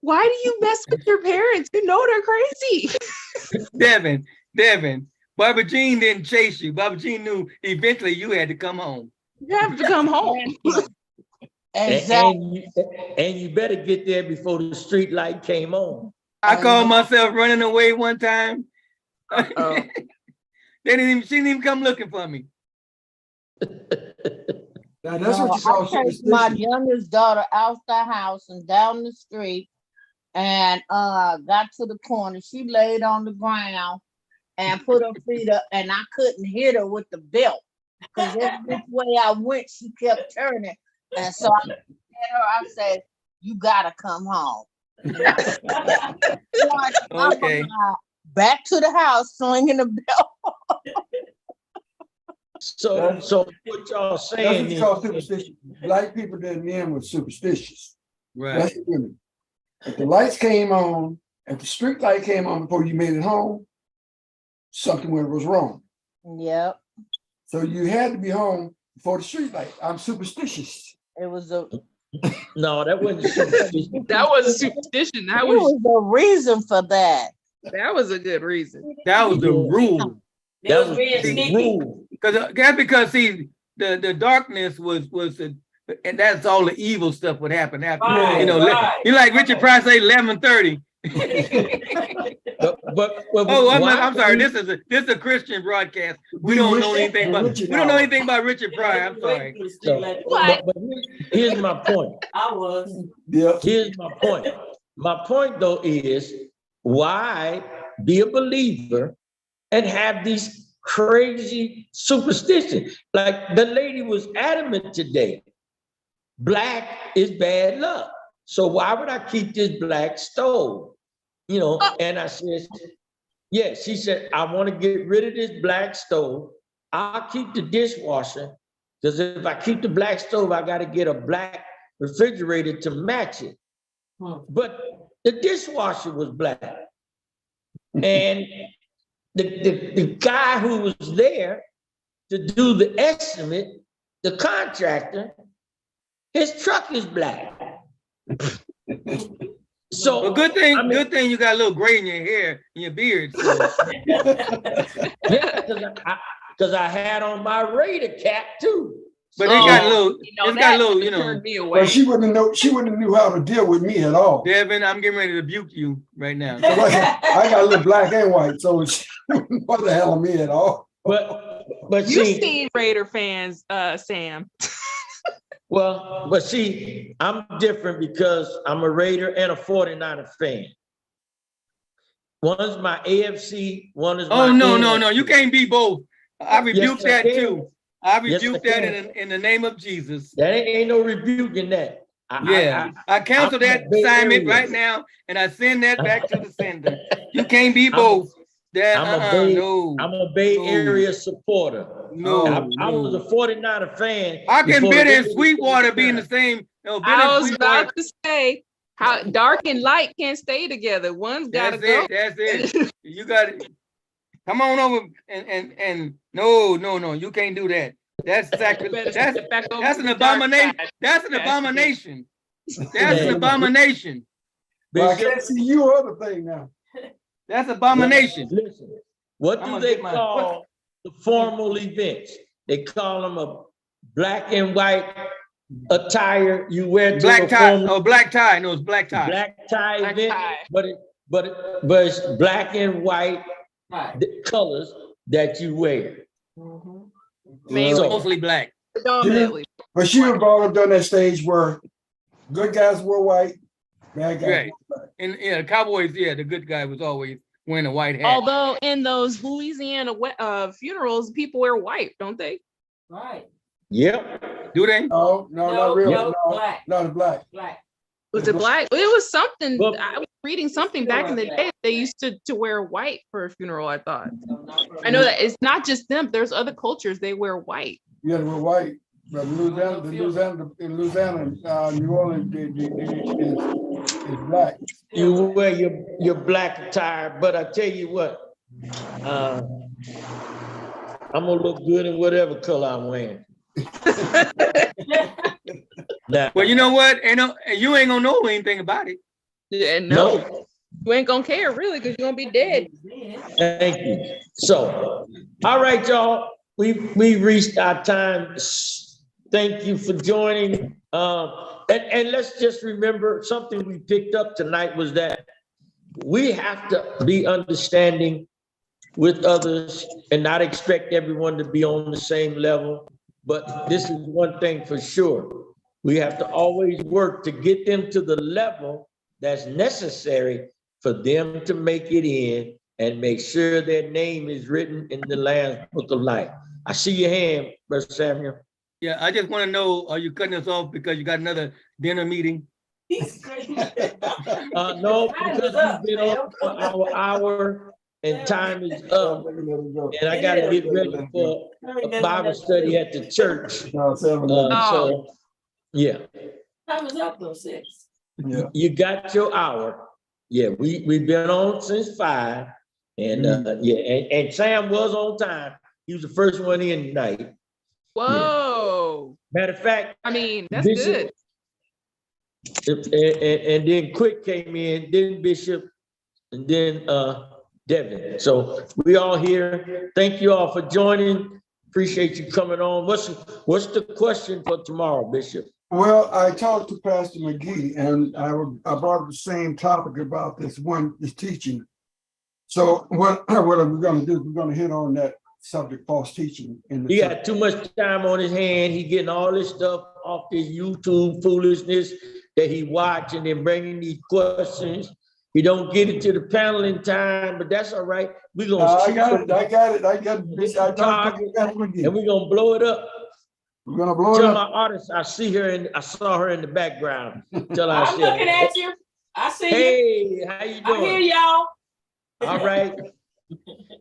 Why do you mess with your parents? You know they're crazy. Devin, Barbara Jean didn't chase you. Barbara Jean knew eventually you had to come home. You have to come home. exactly. And you better get there before the street light came on. I called myself running away one time. Uh-oh. She didn't even come looking for me. Now that's what you call I chased my superstition. youngest daughter out the house and down the street and got to the corner. She laid on the ground and put her feet up, and I couldn't hit her with the belt because every way I went, she kept turning. And so I looked at her, I said, "You gotta come home." Okay. Back to the house, swinging the belt. So what y'all That's what saying you is, call superstition. Black people then were superstitious. Right. That's the women. If the lights came on, if the street light came on before you made it home, something was wrong. Yep. So you had to be home before the street light. I'm superstitious. It was a no, that wasn't superstition. That was a superstition. There was a reason for that. That was a good reason. That was the rule. That was the rule. Because see, the darkness was and that's all the evil stuff would happen after. Right, you know, right. you like Richard Pryor say 11:30. I'm sorry. This is a Christian broadcast. We don't know anything about Richard Pryor. I'm sorry. But here's my point. Yeah. Here's my point. My point though is, why be a believer and have these crazy superstitions? Like the lady was adamant today, black is bad luck. So why would I keep this black stove? You know, and I said, yeah, she said, I want to get rid of this black stove. I'll keep the dishwasher, because if I keep the black stove, I got to get a black refrigerator to match it. But the dishwasher was black. And the guy who was there to do the estimate, the contractor, his truck is black. So well, good thing you got a little gray in your hair, in your beard. So. Yeah, because I had on my Raider cap too. But they got a little, it's got a little, you know. But she wouldn't have knew how to deal with me at all. Devin, I'm getting ready to rebuke you right now. I got a little black and white, so she wouldn't know the hell of me at all. But You've seen Raider fans, Sam. Well, but see, I'm different because I'm a Raider and a 49er fan. One's my AFC, one is my no. You can't be both. I rebuke that too. I rebuke that in the name of Jesus. That ain't no rebuking that. I cancel that assignment right now, and I send that back to the sender. You can't be both. I'm a Bay Area supporter. No, I was a 49er fan. I can Bitter and Sweetwater be in the same. I was about to say, how dark and light can't stay together. One's got to go. That's it. You got it. Come on over and no, you can't do that. That's sacrilege. That's an abomination. That's an abomination. That's an abomination. Well, I can't see you other thing now. That's abomination. Listen, what do they call the formal events? They call them a black and white attire you wear to black tie. Oh, black tie. No, it's black tie. Black tie event, but it's black and white colors that you wear. Mostly black. Predominantly. But she was brought up during that stage where good guys wore white, bad guys wore black. And the Cowboys, the good guy was always wearing a white hat. Although in those Louisiana funerals, people wear white, don't they? Right. Yep. Do they? No, not really. No, black. Not black. Black. Was it black? It was something. I was reading something back in the day. They used to wear white for a funeral, I thought. I know that it's not just them. There's other cultures, they wear white. Yeah, they were white. But in Louisiana, New Orleans is black. You wear your black attire, but I tell you what, I'm gonna look good in whatever color I'm wearing. Well, you know what? You ain't gonna know anything about it. Yeah, no. You ain't gonna care really, because you're gonna be dead. Thank you. So, all right, y'all. We reached our time. Thank you for joining. And let's just remember something we picked up tonight was that we have to be understanding with others and not expect everyone to be on the same level. But this is one thing for sure. We have to always work to get them to the level that's necessary for them to make it in and make sure their name is written in the Lamb's Book of Life. I see your hand, Brother Samuel. Yeah, I just want to know, are you cutting us off because you got another dinner meeting? No, because we've been on for our hour and time is up. And I got to get ready for a Bible study at the church. So, yeah. Time is up though, 6. Yeah. You got your hour. Yeah, we've been on since 5. And and Sam was on time. He was the first one in tonight. Whoa. Yeah. Matter of fact, I mean, that's Bishop, good. And then Quick came in, then Bishop, and then Devin. So we all here. Thank you all for joining. Appreciate you coming on. What's the question for tomorrow, Bishop? Well, I talked to Pastor McGee and I brought up the same topic about this teaching. So what are we gonna do? We're gonna hit on that subject, false teaching in the He church. got too much time on his hand. He getting all this stuff off this YouTube foolishness that he watching and bringing these questions. He don't get it to the panel in time, but that's all right. We're gonna I got it. I talked to target, Pastor McGee. and we're gonna blow it up. We're gonna blow it Tell my up. artist I see her and I saw her in the background. Tell her I I'm said, looking at you. I see you. hey, how you I hear doing? y'all. All right.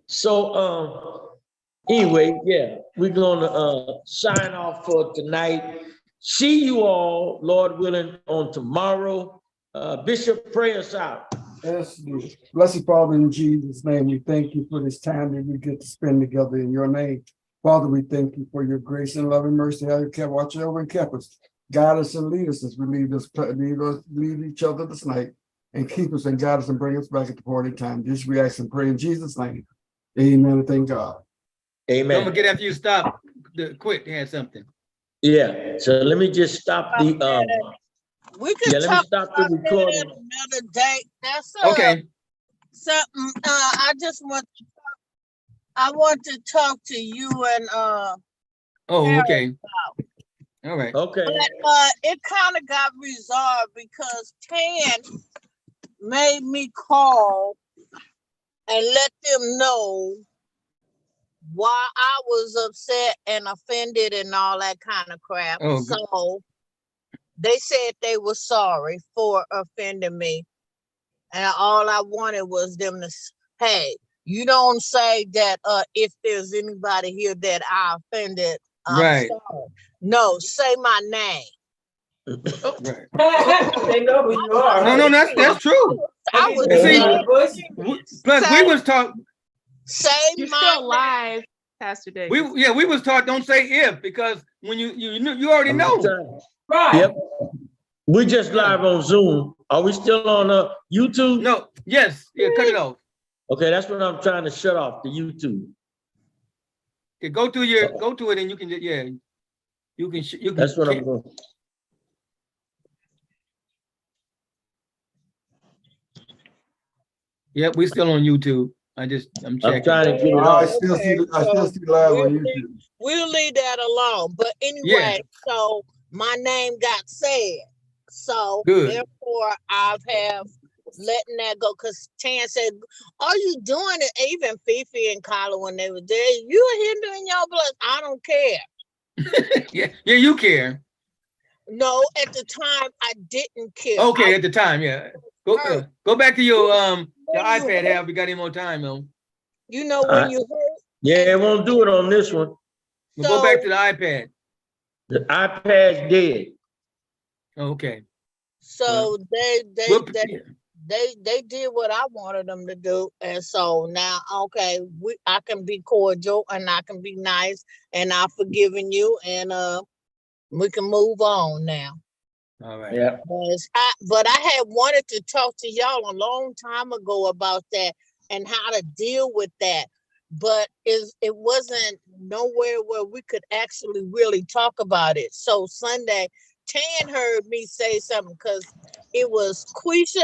So anyway, yeah, we're gonna sign off for tonight. See you all, Lord willing, on tomorrow. Bishop, pray us out. Yes, dear. Blessed Father, in Jesus' name, we thank you for this time that we get to spend together in your name. Father, we thank you for your grace and love and mercy, how you kept watching over and kept us. Guide us and lead us as we lead each other this night, and keep us and guide us and bring us back at the party time. Just we ask and pray in Jesus' name. Amen and thank God. Amen. Don't forget after you stop, quit, had something. Yeah, so let me just stop the We could let me talk stop the about that recording. another day. That's Okay. something. I want to talk to you and Oh, okay. All right. Okay. but it kind of got resolved because Tan made me call and let them know why I was upset and offended and all that kind of crap. Oh, good. So they said they were sorry for offending me. And all I wanted was them to, hey, you don't say that if there's anybody here that I offended, I'm Right. sorry. No, say my name. Right. They know who you are. No, that's true. I was See, plus we was taught. say You're my still name. live, Pastor Day. We was taught don't say if, because when you already know. Right. Yep. We just live on Zoom. Are we still on YouTube? No. Yes. Yeah. Cut it off. Okay, that's what I'm trying to shut off, the YouTube. Yeah, go to it and you can you can. That's what I'm doing. Yep, we still on YouTube. I'm checking. I'm trying to get it I off. still see live on YouTube. We'll leave that alone. But anyway, so my name got said. So Good. therefore I have letting that go, because Tan said, are you doing it? Even Fifi and Kyla, when they were there, you are hindering your blood. I don't care. yeah, you care. No, at the time I didn't care. Okay, at the time, yeah. Go back to your iPad. Have we got any more time though? You know when you hurt. Yeah, it won't do it on this one. We'll go back to the iPad. The iPad's dead. Okay. So Well, they did what I wanted them to do, and so now, okay, I can be cordial and I can be nice, and I've forgiven you, and we can move on now. All right. Yeah. But I had wanted to talk to y'all a long time ago about that and how to deal with that, but it wasn't nowhere where we could actually really talk about it. So Sunday, Tan heard me say something, because it was Quisha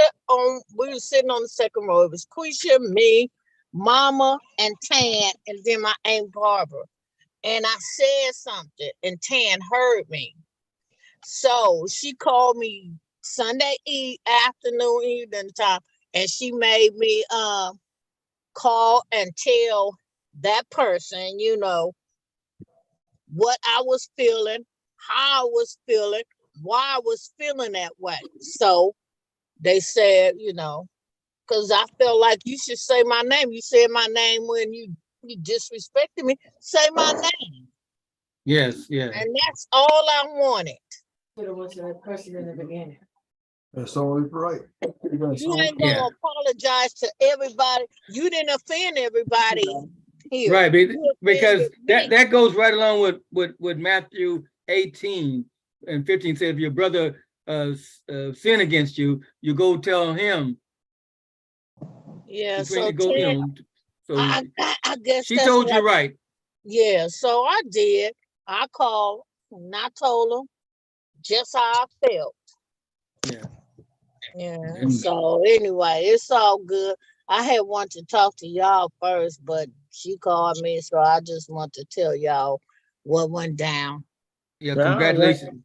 we were sitting on the second row. It was Quisha, me, Mama, and Tan, and then my Aunt Barbara. And I said something, and Tan heard me. So she called me Sunday afternoon, evening time, and she made me call and tell that person, what I was feeling, how I was feeling, why I was feeling that way. So they said, because I felt like you should say my name. You said my name when you disrespected me. Say my name. Yes, yeah. And that's all I wanted. Should have went to that person in the beginning. That's only right. You ain't gonna apologize to everybody. You didn't offend everybody here. Right, because that goes right along with Matthew 18 and 15 says, if your brother sin against you, you go tell him. Yeah, so I guess she told you right. Yeah, so I did. I called and I told him just how I felt. Yeah. Yeah. Mm. So anyway, it's all good. I had wanted to talk to y'all first, but she called me, so I just want to tell y'all what went down. Yeah, Well, congratulations.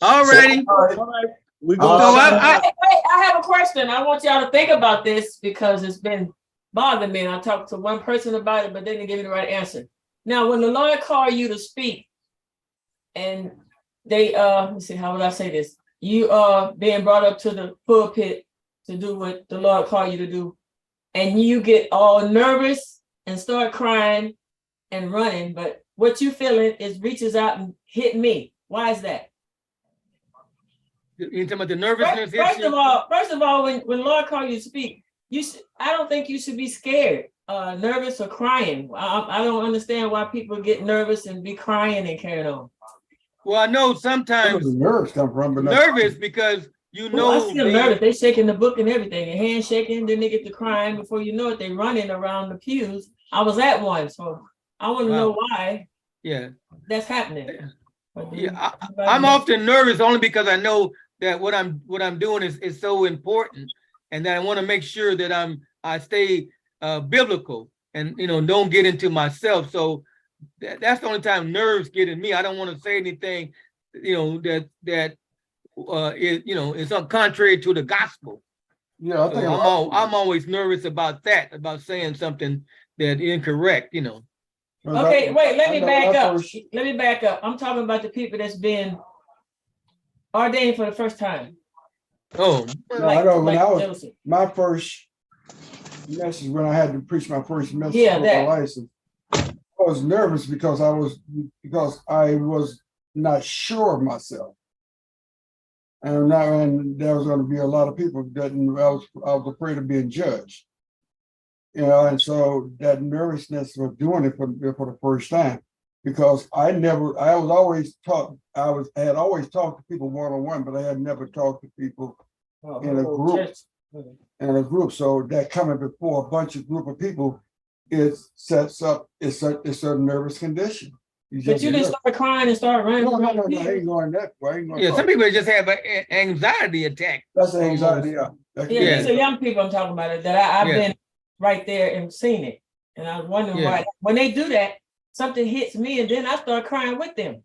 All righty. All right. All right. We're So gonna I have a question. I want y'all to think about this because it's been bothering me. And I talked to one person about it, but they didn't give me the right answer. Now, when the lawyer called you to speak, and they let me see, how would I say this? You are being brought up to the pulpit to do what the Lord called you to do, and you get all nervous and start crying and running, but what you feeling is reaches out and hit me. Why is that? You talking about the nervousness? First of all, when Lord called you to speak, I don't think you should be scared, nervous or crying. I don't understand why people get nervous and be crying and carrying on. Well, I know Where sometimes the nerves come from, but not- nervous because you Well, I know see them nervous. They shaking the book and everything. Their hands shaking, then they get to crying. Before you know it, they running around the pews. I was at one, so I want to know why yeah. that's happening. Yeah, I'm often nervous only because I know that what I'm doing is so important, and that I want to make sure that I stay biblical and don't get into myself. So that's the only time nerves get in me. I don't want to say anything, that is contrary to the gospel. Yeah, I think So I'm always nervous about that, about saying something that incorrect. Okay, wait, let me back up. First, Let me back up. I'm talking about the people that's been ordained for the first time. Oh, no, I know when I was Joseph. my first message when I had to preach my first message Yeah, for that. my license. I was nervous because I was not sure of myself. And there was going to be a lot of people that I was afraid of being judged. And so that nervousness of doing it for the first time, because I had always talked to people one-on-one, but I had never talked to people in a group. So that coming before a group of people, it sets up, it's a nervous condition. But you didn't start crying and start running. No, I ain't going that way. Yeah, some people just have an anxiety attack. That's an anxiety, yeah. Yeah, these are young people I'm talking about that I've been right there and seen it. And I was wondering why, when they do that, something hits me and then I start crying with them.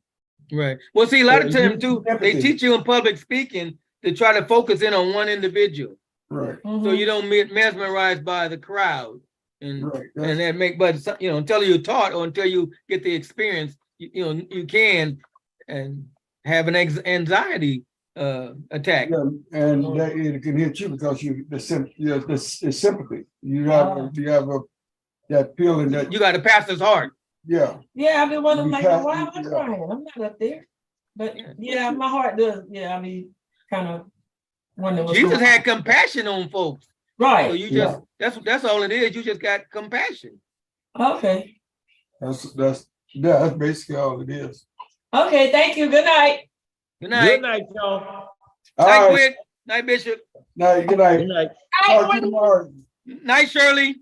Right. Well, see, a lot of times too, they teach you in public speaking to try to focus in on one individual. Right. So you don't mesmerized by the crowd. And that but until you're taught or until you get the experience, you can and have an anxiety attack. Yeah, and it can hit you because the sympathy. You have that feeling that you got a pastor's heart. Yeah. Yeah, I've been wondering why am I crying? I'm not up there. But yeah, my heart does. Yeah, I mean, kind of wondering. Jesus had compassion on folks. Right. So you just that's all it is. You just got compassion. Okay. That's basically all it is. Okay, thank you. Good night. Good night. Good night, y'all. Night, Quick. Night, Bishop. Night. Good night. Good night. Talk to you tomorrow. Night, Shirley.